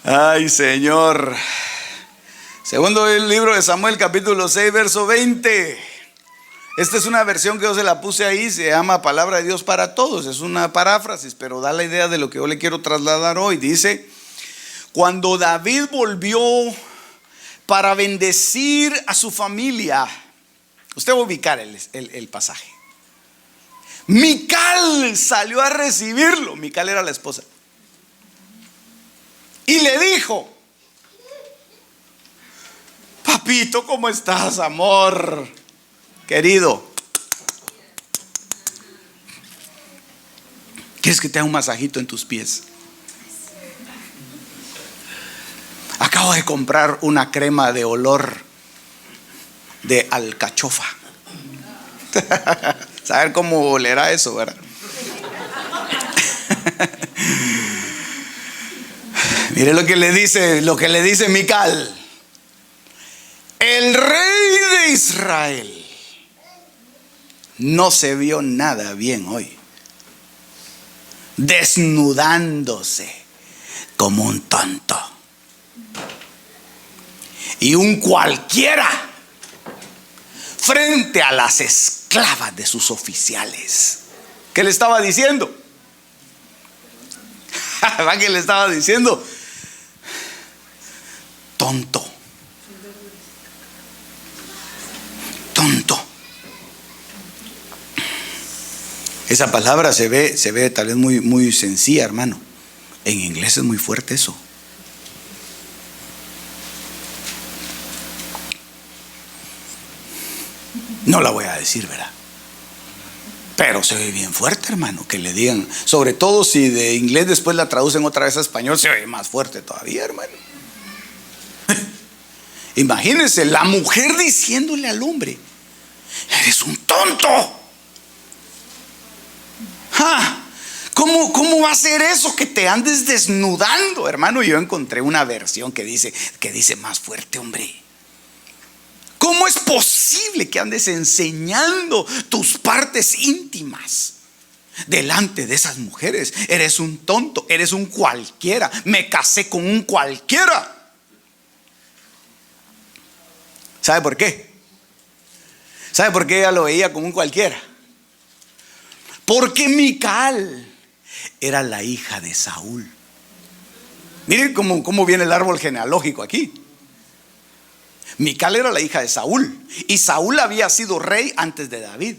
Ay, Señor. Segundo el libro de Samuel, capítulo 6, verso 20. Esta es una versión que yo se la puse ahí. Se llama Palabra de Dios para Todos. Es una paráfrasis, pero da la idea de lo que yo le quiero trasladar hoy. Dice: cuando David volvió para bendecir a su familia. Usted va a ubicar el pasaje. Mical salió a recibirlo. Mical era la esposa. Y le dijo: papito, ¿cómo estás, amor querido? ¿Quieres que te haga un masajito en tus pies? Acabo de comprar una crema de olor de alcachofa. Saber cómo olerá eso, ¿verdad? Mire lo que le dice Mical. El rey de Israel no se vio nada bien hoy, desnudándose como un tonto y un cualquiera frente a las esclavas de sus oficiales. ¿Qué le estaba diciendo? ¿Qué le estaba diciendo? Tonto. Tonto. Esa palabra se ve tal vez muy sencilla, hermano. En inglés es muy fuerte eso. No la voy a decir, ¿verdad? Pero se ve bien fuerte, hermano, que le digan. Sobre todo si de inglés después la traducen otra vez a español, se ve más fuerte todavía, hermano. Imagínense, la mujer diciéndole al hombre: eres un tonto. ¿Cómo va a ser eso que te andes desnudando, hermano? Yo encontré una versión que dice más fuerte, hombre. ¿Cómo es posible que andes enseñando tus partes íntimas delante de esas mujeres? Eres un tonto, eres un cualquiera. Me casé con un cualquiera. ¿Sabe por qué? ¿Sabe por qué ella lo veía como un cualquiera? Porque Mical era la hija de Saúl. Miren cómo viene el árbol genealógico aquí. Mical era la hija de Saúl, y Saúl había sido rey antes de David.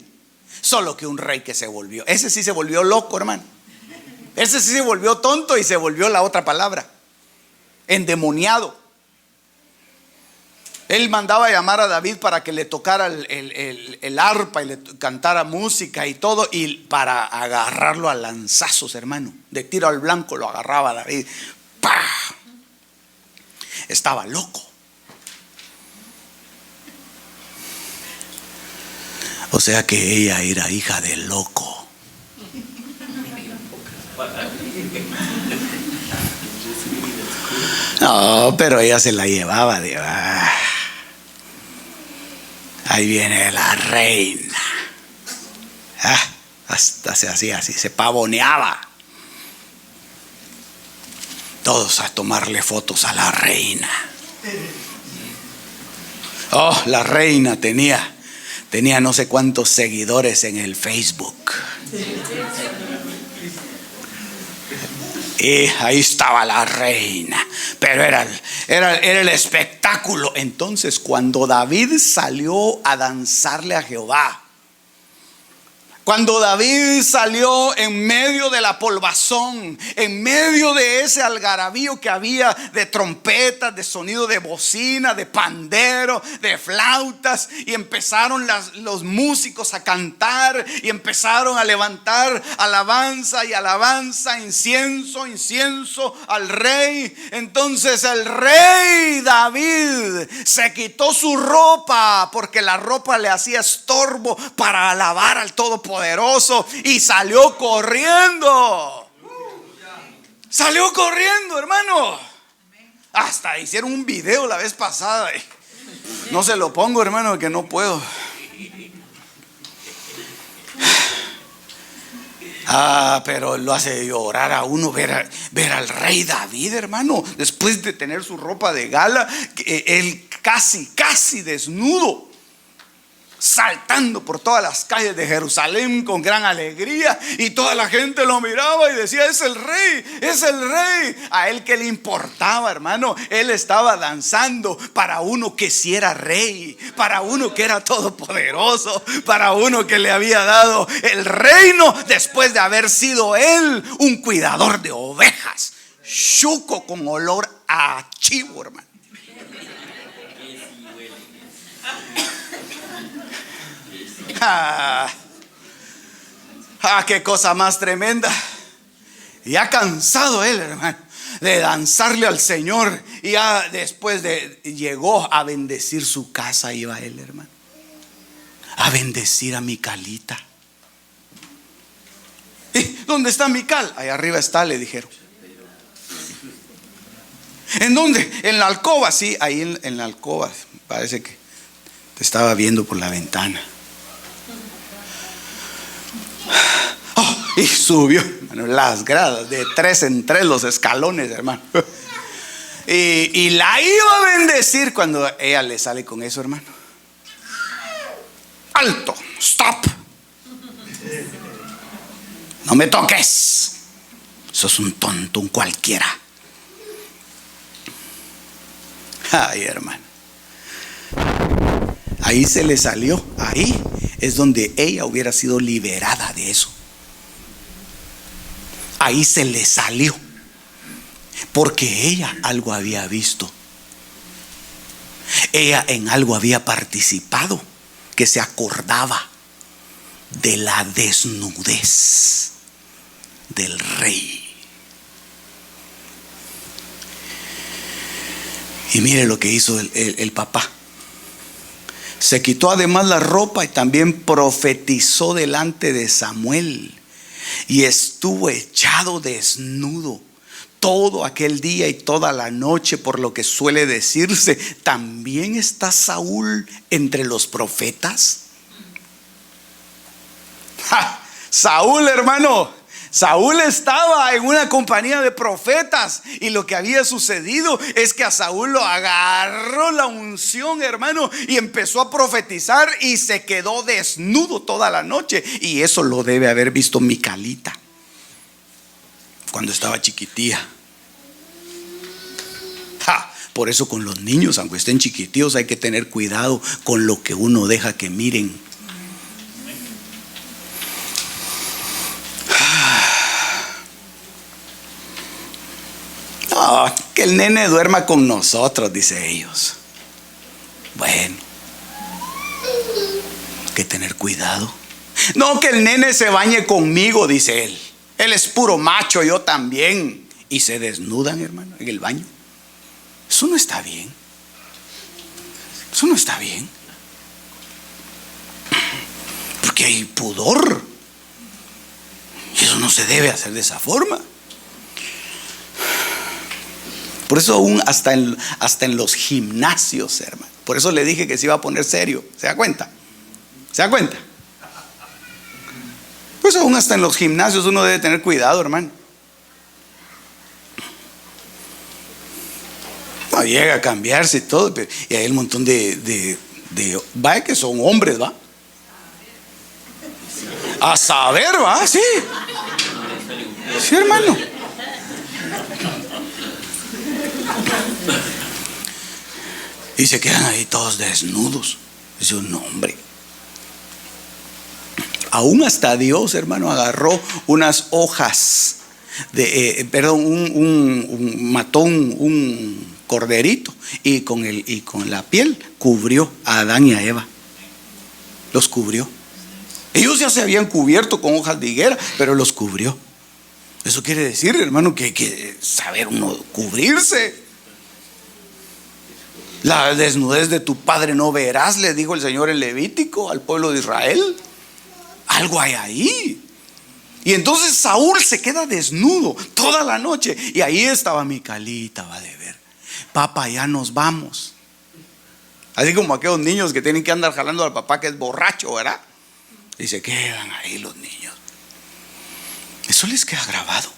Solo que un rey que se volvió, ese sí se volvió loco, hermano. Ese sí se volvió tonto y se volvió la otra palabra, endemoniado. Él mandaba a llamar a David para que le tocara el arpa y le cantara música y todo, y para agarrarlo a lanzazos, hermano. De tiro al blanco lo agarraba a David. ¡Pah! Estaba loco. O sea que ella era hija de loco. No, pero ella se la llevaba de... ahí viene la reina. Hasta se hacía así, se pavoneaba. Todos a tomarle fotos a la reina. Oh, la reina tenía no sé cuántos seguidores en el Facebook. Y ahí estaba la reina. Pero era el espectáculo. Entonces, cuando David salió a danzarle a Jehová, cuando David salió en medio de la polvazón, en medio de ese algarabío que había de trompetas, de sonido de bocina, de pandero, de flautas, y empezaron los músicos a cantar y empezaron a levantar alabanza y alabanza, incienso al rey. Entonces el rey David se quitó su ropa, porque la ropa le hacía estorbo para alabar al Todopoderoso, y salió corriendo. Salió corriendo, hermano. Hasta hicieron un video la vez pasada. No se lo pongo, hermano, que no puedo. Pero lo hace llorar a uno ver al rey David, hermano, después de tener su ropa de gala, él casi desnudo, saltando por todas las calles de Jerusalén con gran alegría, y toda la gente lo miraba y decía: es el rey, es el rey. A él que le importaba, hermano, él estaba danzando para uno que sí era rey, para uno que era todopoderoso, para uno que le había dado el reino después de haber sido él un cuidador de ovejas, chuco con olor a chivo, hermano. Qué cosa más tremenda. Ya cansado él, hermano, de danzarle al Señor, y ya después llegó a bendecir su casa. Iba él, hermano, a bendecir a Micalita. ¿Y dónde está Mical? Ahí arriba está, le dijeron. ¿En dónde? En la alcoba. Sí, ahí en la alcoba. Parece que te estaba viendo por la ventana. Y subió, hermano, las gradas de 3 en 3, los escalones, hermano. Y la iba a bendecir cuando ella le sale con eso, hermano. Alto, stop. No me toques. Sos un tonto, un cualquiera. Ay, hermano. Ahí se le salió. Ahí es donde ella hubiera sido liberada de eso. Ahí se le salió, porque ella algo había visto. Ella en algo había participado, que se acordaba de la desnudez del rey. Y mire lo que hizo el papá. Se quitó además la ropa y también profetizó delante de Samuel, y estuvo echado desnudo todo aquel día y toda la noche, por lo que suele decirse: ¿también está Saúl entre los profetas? Saúl, hermano, Saúl estaba en una compañía de profetas, y lo que había sucedido es que a Saúl lo agarró la unción, hermano, y empezó a profetizar, y se quedó desnudo toda la noche. Y eso lo debe haber visto Micalita cuando estaba chiquitía. Por eso con los niños, aunque estén chiquitíos, hay que tener cuidado con lo que uno deja que miren. No, que el nene duerma con nosotros, dice ellos. Bueno, hay que tener cuidado. No, que el nene se bañe conmigo, dice él. Él es puro macho, yo también. Y se desnudan, hermano, en el baño. Eso no está bien. Eso no está bien. Porque hay pudor. Y eso no se debe hacer de esa forma. Por eso aún hasta en los gimnasios, hermano. Por eso le dije que se iba a poner serio. ¿Se da cuenta? ¿Se da cuenta? Pues aún hasta en los gimnasios uno debe tener cuidado, hermano. No llega a cambiarse y todo, pero, y hay un montón vaya que son hombres, ¿va? A saber, ¿va? Sí. Sí, hermano. Y se quedan ahí todos desnudos. Dice un hombre. Aún hasta Dios, hermano, agarró unas hojas mató un corderito y con la piel cubrió a Adán y a Eva. Los cubrió. Ellos ya se habían cubierto con hojas de higuera, pero los cubrió. Eso quiere decir, hermano, que hay que saber uno cubrirse. La desnudez de tu padre no verás, le dijo el Señor en Levítico al pueblo de Israel. Algo hay ahí. Y entonces Saúl se queda desnudo toda la noche. Y ahí estaba Micalita, va de ver. Papá, ya nos vamos. Así como aquellos niños que tienen que andar jalando al papá que es borracho, ¿verdad? Y se quedan ahí los niños. Eso les queda grabado.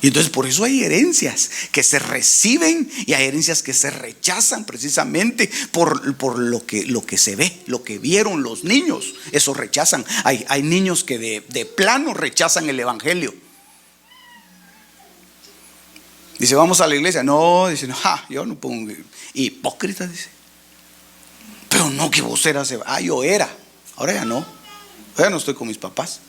Y entonces por eso hay herencias que se reciben y hay herencias que se rechazan precisamente por lo que se ve, lo que vieron los niños. Eso rechazan. Hay niños que de plano rechazan el evangelio. Dice, vamos a la iglesia. No, dice, no, yo no pongo. Hipócrita, dice. Pero no, que vos eras. Yo era. Ahora ya no. Ahora no estoy con mis papás.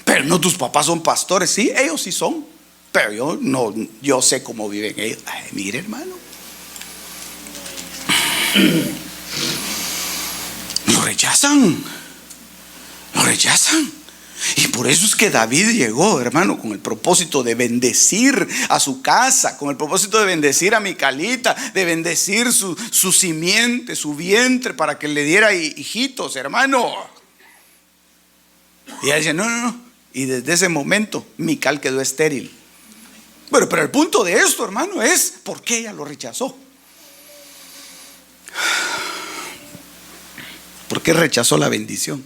Pero no, tus papás son pastores. Sí, ellos sí son. Pero yo no, yo sé cómo viven ellos. Ay, mire, hermano. Lo rechazan. Lo rechazan. Y por eso es que David llegó, hermano, con el propósito de bendecir a su casa, con el propósito de bendecir a Micalita, de bendecir su simiente, su vientre, para que le diera hijitos, hermano. Y ella dice, no. Y desde ese momento Mical quedó estéril. Bueno, pero el punto de esto, hermano, es ¿por qué ella lo rechazó? ¿Por qué rechazó la bendición?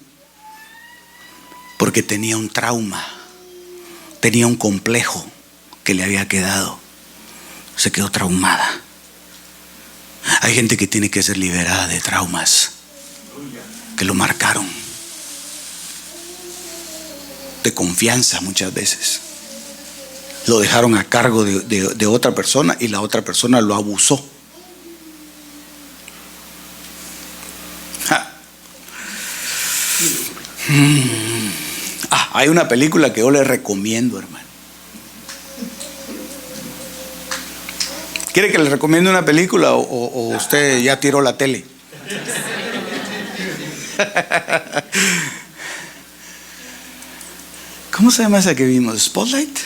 Porque tenía un trauma, tenía un complejo que le había quedado. Se quedó traumada. Hay gente que tiene que ser liberada de traumas que lo marcaron, de confianza muchas veces. Lo dejaron a cargo de otra persona y la otra persona lo abusó. Hay una película que yo le recomiendo, hermano. ¿Quiere que le recomiende una película o usted ya tiró la tele? ¿Cómo se llama esa que vimos? ¿Spotlight?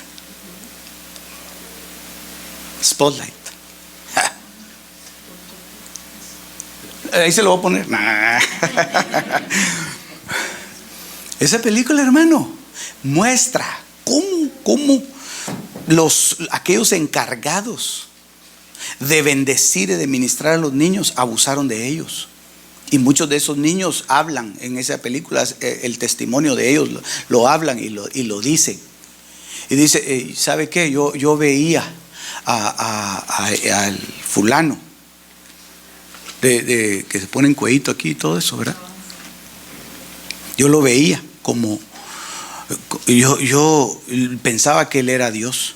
Spotlight. Ahí se lo voy a poner. Esa película, hermano, muestra cómo aquellos encargados de bendecir y de ministrar a los niños abusaron de ellos. Y muchos de esos niños hablan en esa película, el testimonio de ellos lo hablan y lo dicen. Y dice, ¿sabe qué? Yo veía al fulano que se pone en cuellito aquí y todo eso, ¿verdad? Yo lo veía como yo pensaba que él era Dios,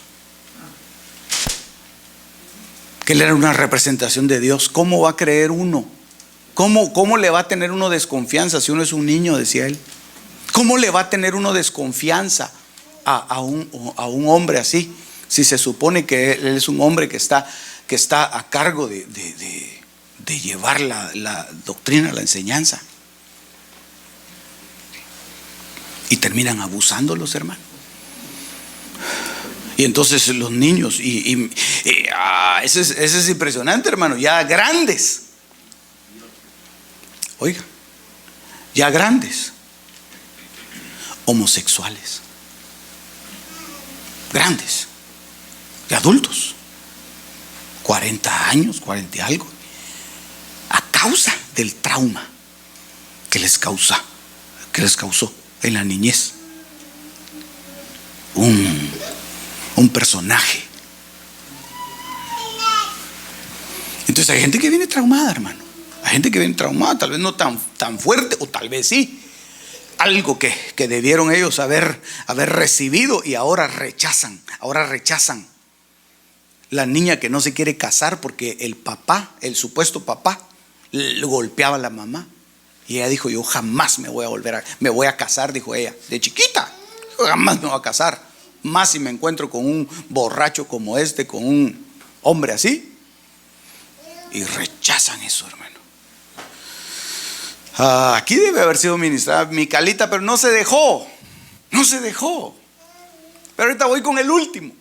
que él era una representación de Dios. ¿Cómo va a creer uno? ¿Cómo le va a tener uno desconfianza si uno es un niño? Decía él. ¿Cómo le va a tener uno desconfianza a un hombre así, si se supone que él es un hombre que está a cargo de llevar la doctrina, la enseñanza? Y terminan abusándolos, hermano. Y entonces los niños ese es impresionante, hermano. Ya grandes, oiga, ya grandes, homosexuales, grandes, de adultos, 40 años, 40 y algo, a causa del trauma que les causó en la niñez. un personaje. Entonces hay gente que viene traumada, hermano. Hay gente que viene traumada, tal vez no tan fuerte, o tal vez sí. Algo que debieron ellos haber recibido y ahora rechazan. La niña que no se quiere casar porque el papá, el supuesto papá, le golpeaba a la mamá. Y ella dijo: yo jamás me voy a casar, dijo ella, de chiquita. Yo jamás me voy a casar. Más si me encuentro con un borracho como este, con un hombre así. Y rechazan eso, hermano. Aquí debe haber sido ministrada Micalita, pero no se dejó. Pero ahorita voy con el último.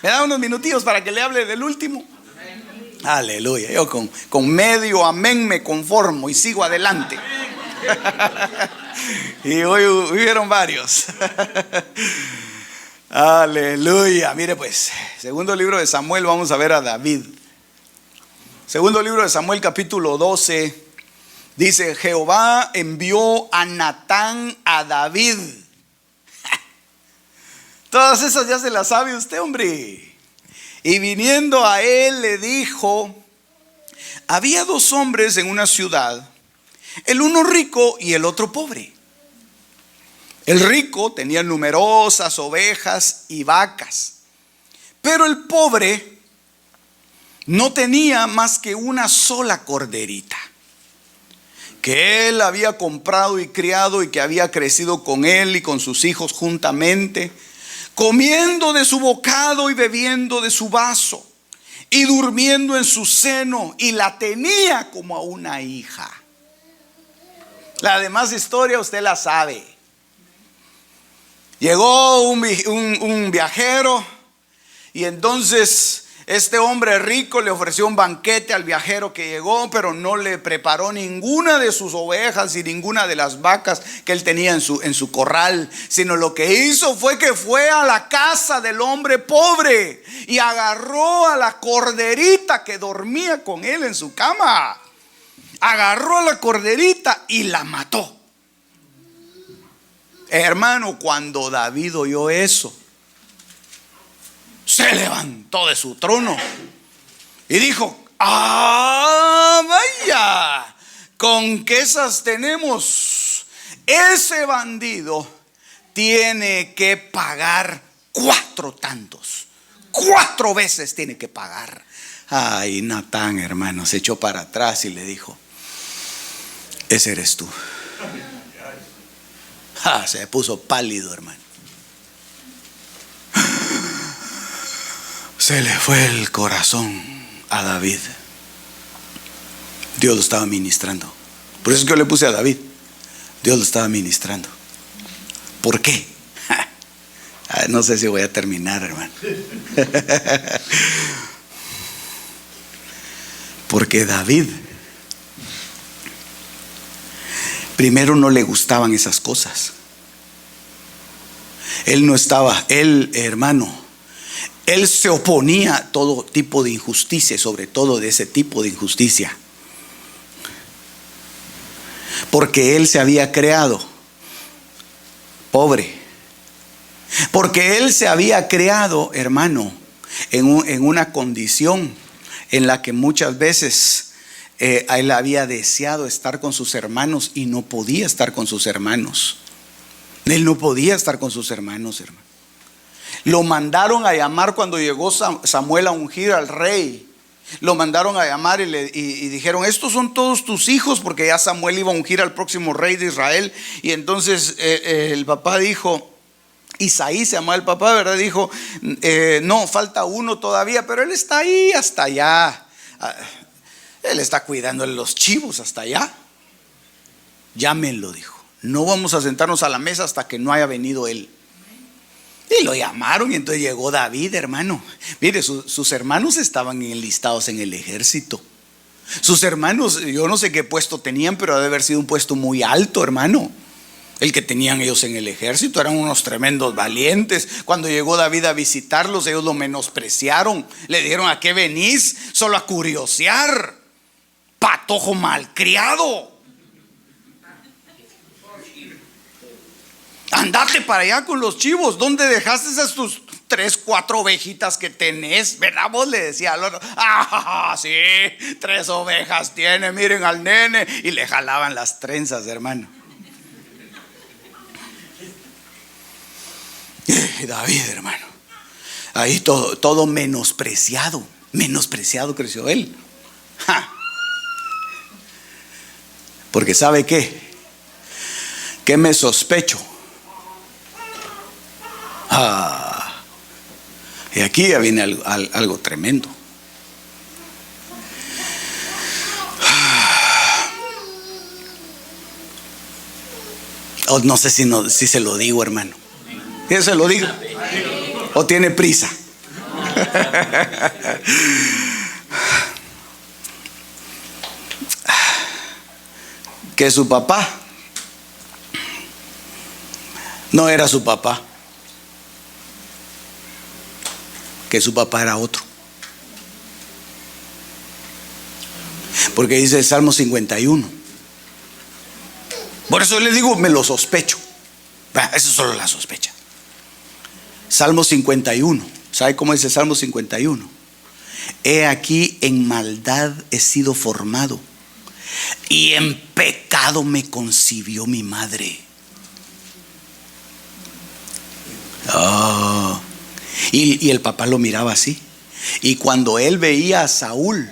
¿Me da unos minutillos para que le hable del último? Amén. Aleluya. Yo con medio amén me conformo y sigo adelante. Y hoy hubieron varios. Aleluya. Mire pues, segundo libro de Samuel, vamos a ver a David. Segundo libro de Samuel, capítulo 12. Dice: Jehová envió a Natán a David. Todas esas ya se las sabe usted, hombre. Y viniendo a él le dijo: había dos hombres en una ciudad, el uno rico y el otro pobre. El rico tenía numerosas ovejas y vacas, pero el pobre no tenía más que una sola corderita, que él había comprado y criado y que había crecido con él y con sus hijos juntamente, comiendo de su bocado y bebiendo de su vaso y durmiendo en su seno, y la tenía como a una hija. La demás historia usted la sabe. Llegó un viajero, y entonces este hombre rico le ofreció un banquete al viajero que llegó, pero no le preparó ninguna de sus ovejas y ninguna de las vacas que él tenía en su corral, sino lo que hizo fue que fue a la casa del hombre pobre y agarró a la corderita que dormía con él en su cama. Agarró a la corderita y la mató. Hermano, cuando David oyó eso, se levantó de su trono y dijo: vaya, con que esas tenemos. Ese bandido tiene que pagar 4 tantos. 4 veces tiene que pagar. Ay, Natán, hermano, se echó para atrás y le dijo: ese eres tú. Se puso pálido, hermano. Se le fue el corazón a David. Dios lo estaba ministrando. Por eso es que yo le puse a David. Dios lo estaba ministrando. ¿Por qué? No sé si voy a terminar, hermano. Porque David, primero, no le gustaban esas cosas. Hermano, él se oponía a todo tipo de injusticia, sobre todo de ese tipo de injusticia, porque él se había creado pobre, porque él se había creado, hermano, en una condición en la que muchas veces él había deseado estar con sus hermanos y no podía estar con sus hermanos. Él no podía estar con sus hermanos, hermano. Lo mandaron a llamar cuando llegó Samuel a ungir al rey. Lo mandaron a llamar y dijeron: estos son todos tus hijos, porque ya Samuel iba a ungir al próximo rey de Israel. Y entonces el papá dijo, Isaí se llamaba el papá, ¿verdad? Dijo: no, falta uno todavía, pero él está ahí hasta allá. Él está cuidando los chivos hasta allá. Llámenlo, dijo. No vamos a sentarnos a la mesa hasta que no haya venido él. Y lo llamaron, y entonces llegó David, hermano. Mire, sus hermanos estaban enlistados en el ejército. Sus hermanos, yo no sé qué puesto tenían, pero debe haber sido un puesto muy alto, hermano. El que tenían ellos en el ejército. Eran unos tremendos valientes. Cuando llegó David a visitarlos, ellos lo menospreciaron. Le dijeron: ¿a qué venís? Solo a curiosear, patojo malcriado. Andate para allá con los chivos. ¿Dónde dejaste esas tus 3, 4 ovejitas que tenés? ¿Verdad? Vos le decía al otro: ah, sí, 3 ovejas tiene, miren al nene. Y le jalaban las trenzas, hermano. David, hermano, ahí todo menospreciado creció él. Porque ¿sabe qué? ¿Qué me sospecho? Y aquí ya viene algo tremendo. No sé si se lo digo, hermano. ¿Qué se lo digo? ¿O tiene prisa? Que su papá no era su papá, que su papá era otro. Porque dice el Salmo 51. Por eso le digo, me lo sospecho. Eso es solo la sospecha. Salmo 51. ¿Sabe cómo dice Salmo 51? He aquí, en maldad he sido formado, y en pecado me concibió mi madre. Y el papá lo miraba así. Y cuando él veía a Saúl,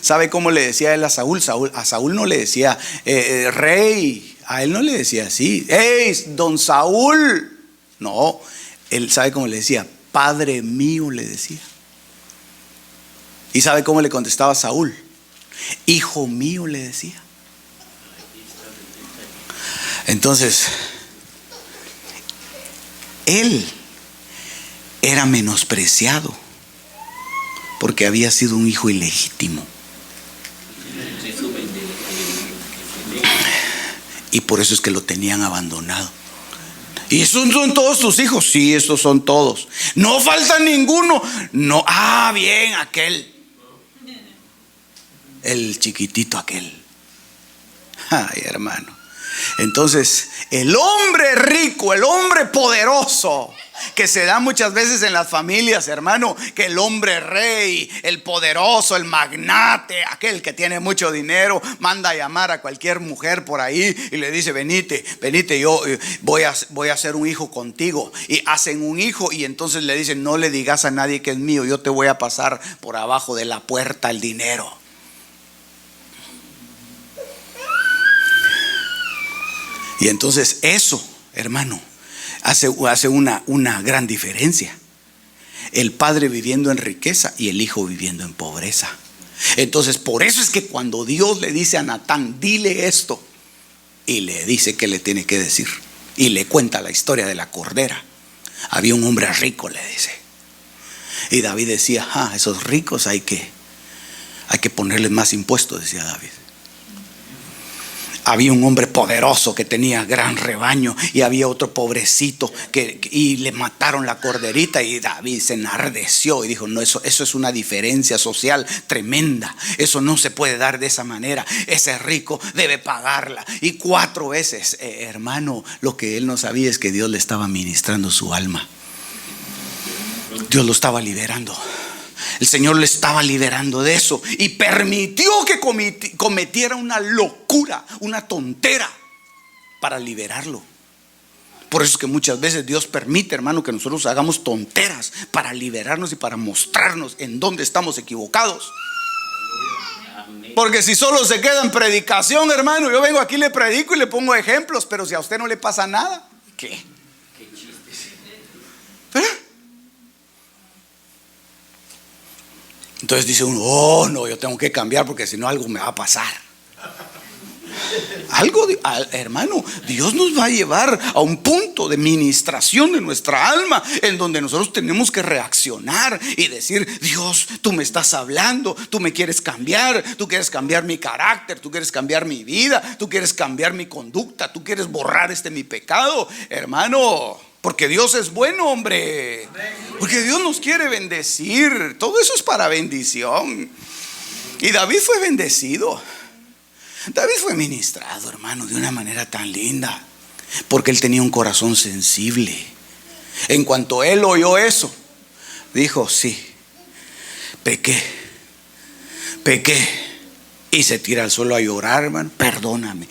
¿sabe cómo le decía él a Saúl? A Saúl no le decía rey. A él no le decía así: ¡Ey, don Saúl! No, él, ¿sabe cómo le decía? Padre mío, le decía. ¿Y sabe cómo le contestaba Saúl? Hijo mío, le decía. Entonces, él era menospreciado porque había sido un hijo ilegítimo. Y por eso es que lo tenían abandonado. ¿Y esos son todos tus hijos? Sí, estos son todos. No falta ninguno. No, bien, aquel. El chiquitito aquel. Ay, hermano. Entonces, el hombre rico, el hombre poderoso, que se da muchas veces en las familias, hermano, que el hombre rey, el poderoso, el magnate, aquel que tiene mucho dinero, manda a llamar a cualquier mujer por ahí y le dice: venite, yo voy a hacer un hijo contigo. Y hacen un hijo y entonces le dicen: no le digas a nadie que es mío, yo te voy a pasar por abajo de la puerta el dinero. Y entonces eso, hermano, hace una gran diferencia. El padre viviendo en riqueza y el hijo viviendo en pobreza. Entonces, por eso es que cuando Dios le dice a Natán: dile esto, y le dice que le tiene que decir, y le cuenta la historia de la cordera. Había un hombre rico, le dice. Y David decía: esos ricos hay que ponerles más impuestos, decía David. Había un hombre poderoso que tenía gran rebaño, y había otro pobrecito y le mataron la corderita, y David se enardeció y dijo: no, eso es una diferencia social tremenda. Eso no se puede dar de esa manera. Ese rico debe pagarla. Y 4 veces, hermano, lo que él no sabía es que Dios le estaba ministrando su alma. Dios lo estaba liberando. El Señor le estaba liberando de eso y permitió que cometiera una locura, una tontera, para liberarlo. Por eso es que muchas veces Dios permite, hermano, que nosotros hagamos tonteras para liberarnos y para mostrarnos en dónde estamos equivocados. Porque si solo se queda en predicación, hermano, yo vengo aquí, le predico y le pongo ejemplos, pero si a usted no le pasa nada, ¿qué? Entonces dice uno: no, yo tengo que cambiar porque si no algo me va a pasar. Hermano, Dios nos va a llevar a un punto de ministración de nuestra alma en donde nosotros tenemos que reaccionar y decir: Dios, tú me estás hablando, tú me quieres cambiar, tú quieres cambiar mi carácter, tú quieres cambiar mi vida, tú quieres cambiar mi conducta, tú quieres borrar mi pecado, hermano. Porque Dios es bueno, hombre. Porque Dios nos quiere bendecir. Todo eso es para bendición. Y David fue bendecido. David fue ministrado, hermano, de una manera tan linda. porque él tenía un corazón sensible. En cuanto él oyó eso, dijo: sí, pequé. Y se tira al suelo a llorar, hermano. Perdóname.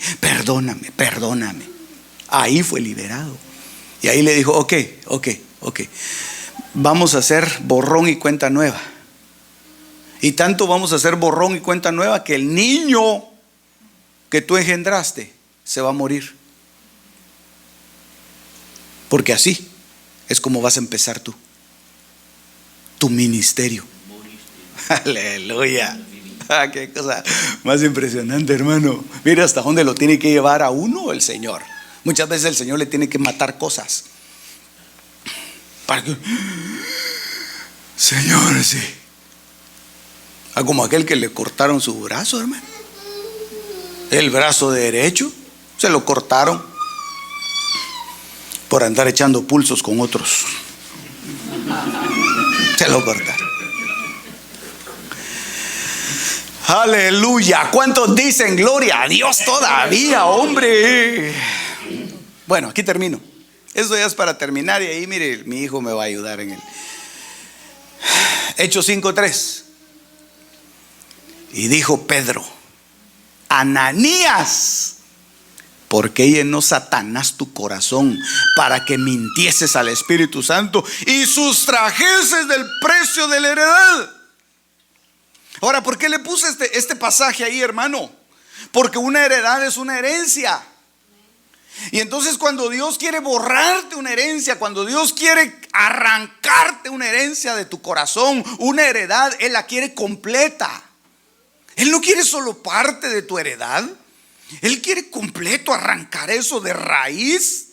Ahí fue liberado. Y ahí le dijo: ok. Vamos a hacer borrón y cuenta nueva. Y tanto vamos a hacer borrón y cuenta nueva que el niño que tú engendraste se va a morir. Porque así es como vas a empezar tú, tu ministerio. Aleluya. Qué cosa más impresionante, hermano. Mira hasta dónde lo tiene que llevar a uno el Señor. Muchas veces el Señor le tiene que matar cosas para que, Señor, sí. Como aquel que le cortaron su brazo, hermano. El brazo derecho se lo cortaron por andar echando pulsos con otros. Se lo cortaron. Aleluya. ¿Cuántos dicen gloria a Dios todavía, hombre? Bueno, aquí termino. Eso ya es para terminar. Y ahí, mire, mi hijo me va a ayudar en él. Hechos 5:3. Y dijo Pedro: Ananías, ¿por qué llenó Satanás tu corazón para que mintieses al Espíritu Santo y sustrajeses del precio de la heredad? Ahora, ¿por qué le puse este pasaje ahí, hermano? Porque una heredad es una herencia. Y entonces cuando Dios quiere borrarte una herencia, cuando Dios quiere arrancarte una herencia de tu corazón, una heredad, Él la quiere completa. Él no quiere solo parte de tu heredad. Él quiere completo arrancar eso de raíz.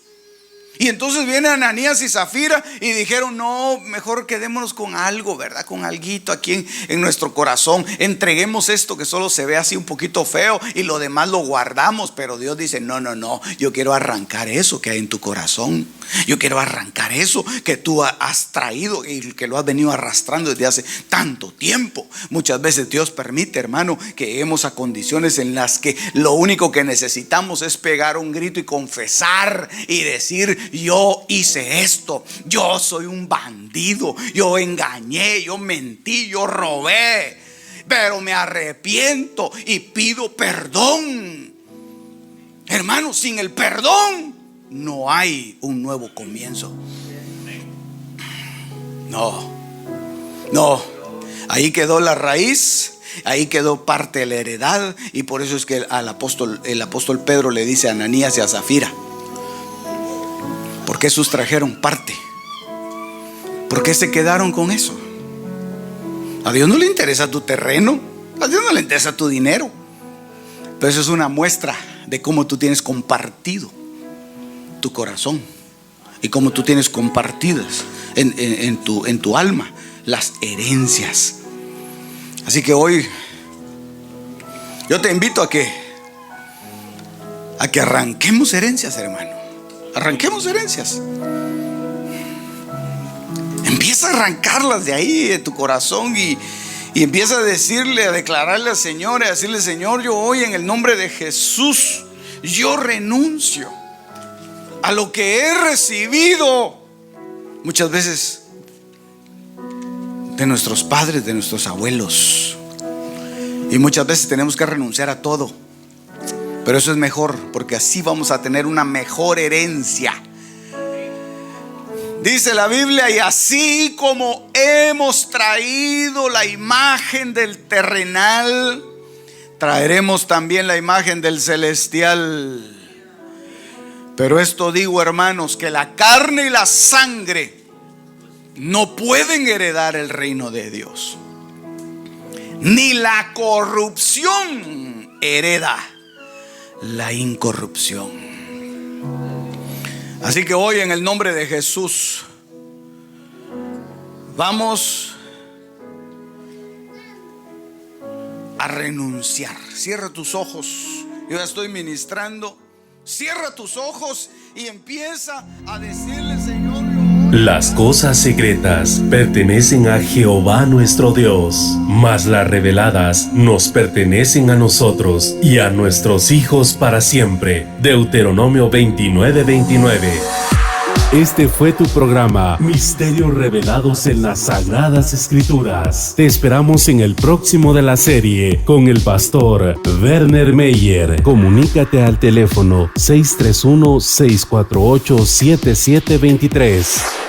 Y entonces vienen Ananías y Zafira y dijeron: no, mejor quedémonos con algo, ¿verdad? Con alguito aquí en nuestro corazón. Entreguemos esto que solo se ve así un poquito feo y lo demás lo guardamos. Pero Dios dice: no, yo quiero arrancar eso que hay en tu corazón. Yo quiero arrancar eso que tú has traído y que lo has venido arrastrando desde hace tanto tiempo. Muchas veces Dios permite, hermano, que lleguemos a condiciones en las que lo único que necesitamos es pegar un grito y confesar y decir: yo hice esto, yo soy un bandido, yo engañé, yo mentí, yo robé, pero me arrepiento y pido perdón. Hermano, sin el perdón no hay un nuevo comienzo. No, ahí quedó la raíz. Ahí quedó parte de la heredad. Y por eso es que el apóstol Pedro le dice a Ananías y a Zafira: ¿por qué sustrajeron parte? ¿Por qué se quedaron con eso? A Dios no le interesa tu terreno, a Dios no le interesa tu dinero. Pero eso es una muestra de cómo tú tienes compartido tu corazón y cómo tú tienes compartidas en tu alma las herencias. Así que hoy yo te invito a que arranquemos herencias, hermano. Arranquemos herencias. Empieza a arrancarlas de ahí, de tu corazón, y empieza a decirle, a declararle al Señor, a decirle: Señor, yo hoy en el nombre de Jesús, yo renuncio a lo que he recibido muchas veces de nuestros padres, de nuestros abuelos. Y muchas veces tenemos que renunciar a todo. Pero eso es mejor, porque así vamos a tener una mejor herencia. Dice la Biblia: y así como hemos traído la imagen del terrenal, traeremos también la imagen del celestial. Pero esto digo, hermanos, que la carne y la sangre no pueden heredar el reino de Dios, ni la corrupción hereda la incorrupción. Así que hoy, en el nombre de Jesús, vamos a renunciar. Cierra tus ojos. Yo ya estoy ministrando. Cierra tus ojos y empieza a decirle: Señor, yo Las cosas secretas pertenecen a Jehová nuestro Dios, mas las reveladas nos pertenecen a nosotros y a nuestros hijos para siempre. Deuteronomio 29:29. Este fue tu programa Misterios Revelados en las Sagradas Escrituras. Te esperamos en el próximo de la serie con el pastor Werner Meyer. Comunícate al teléfono 631-648-7723.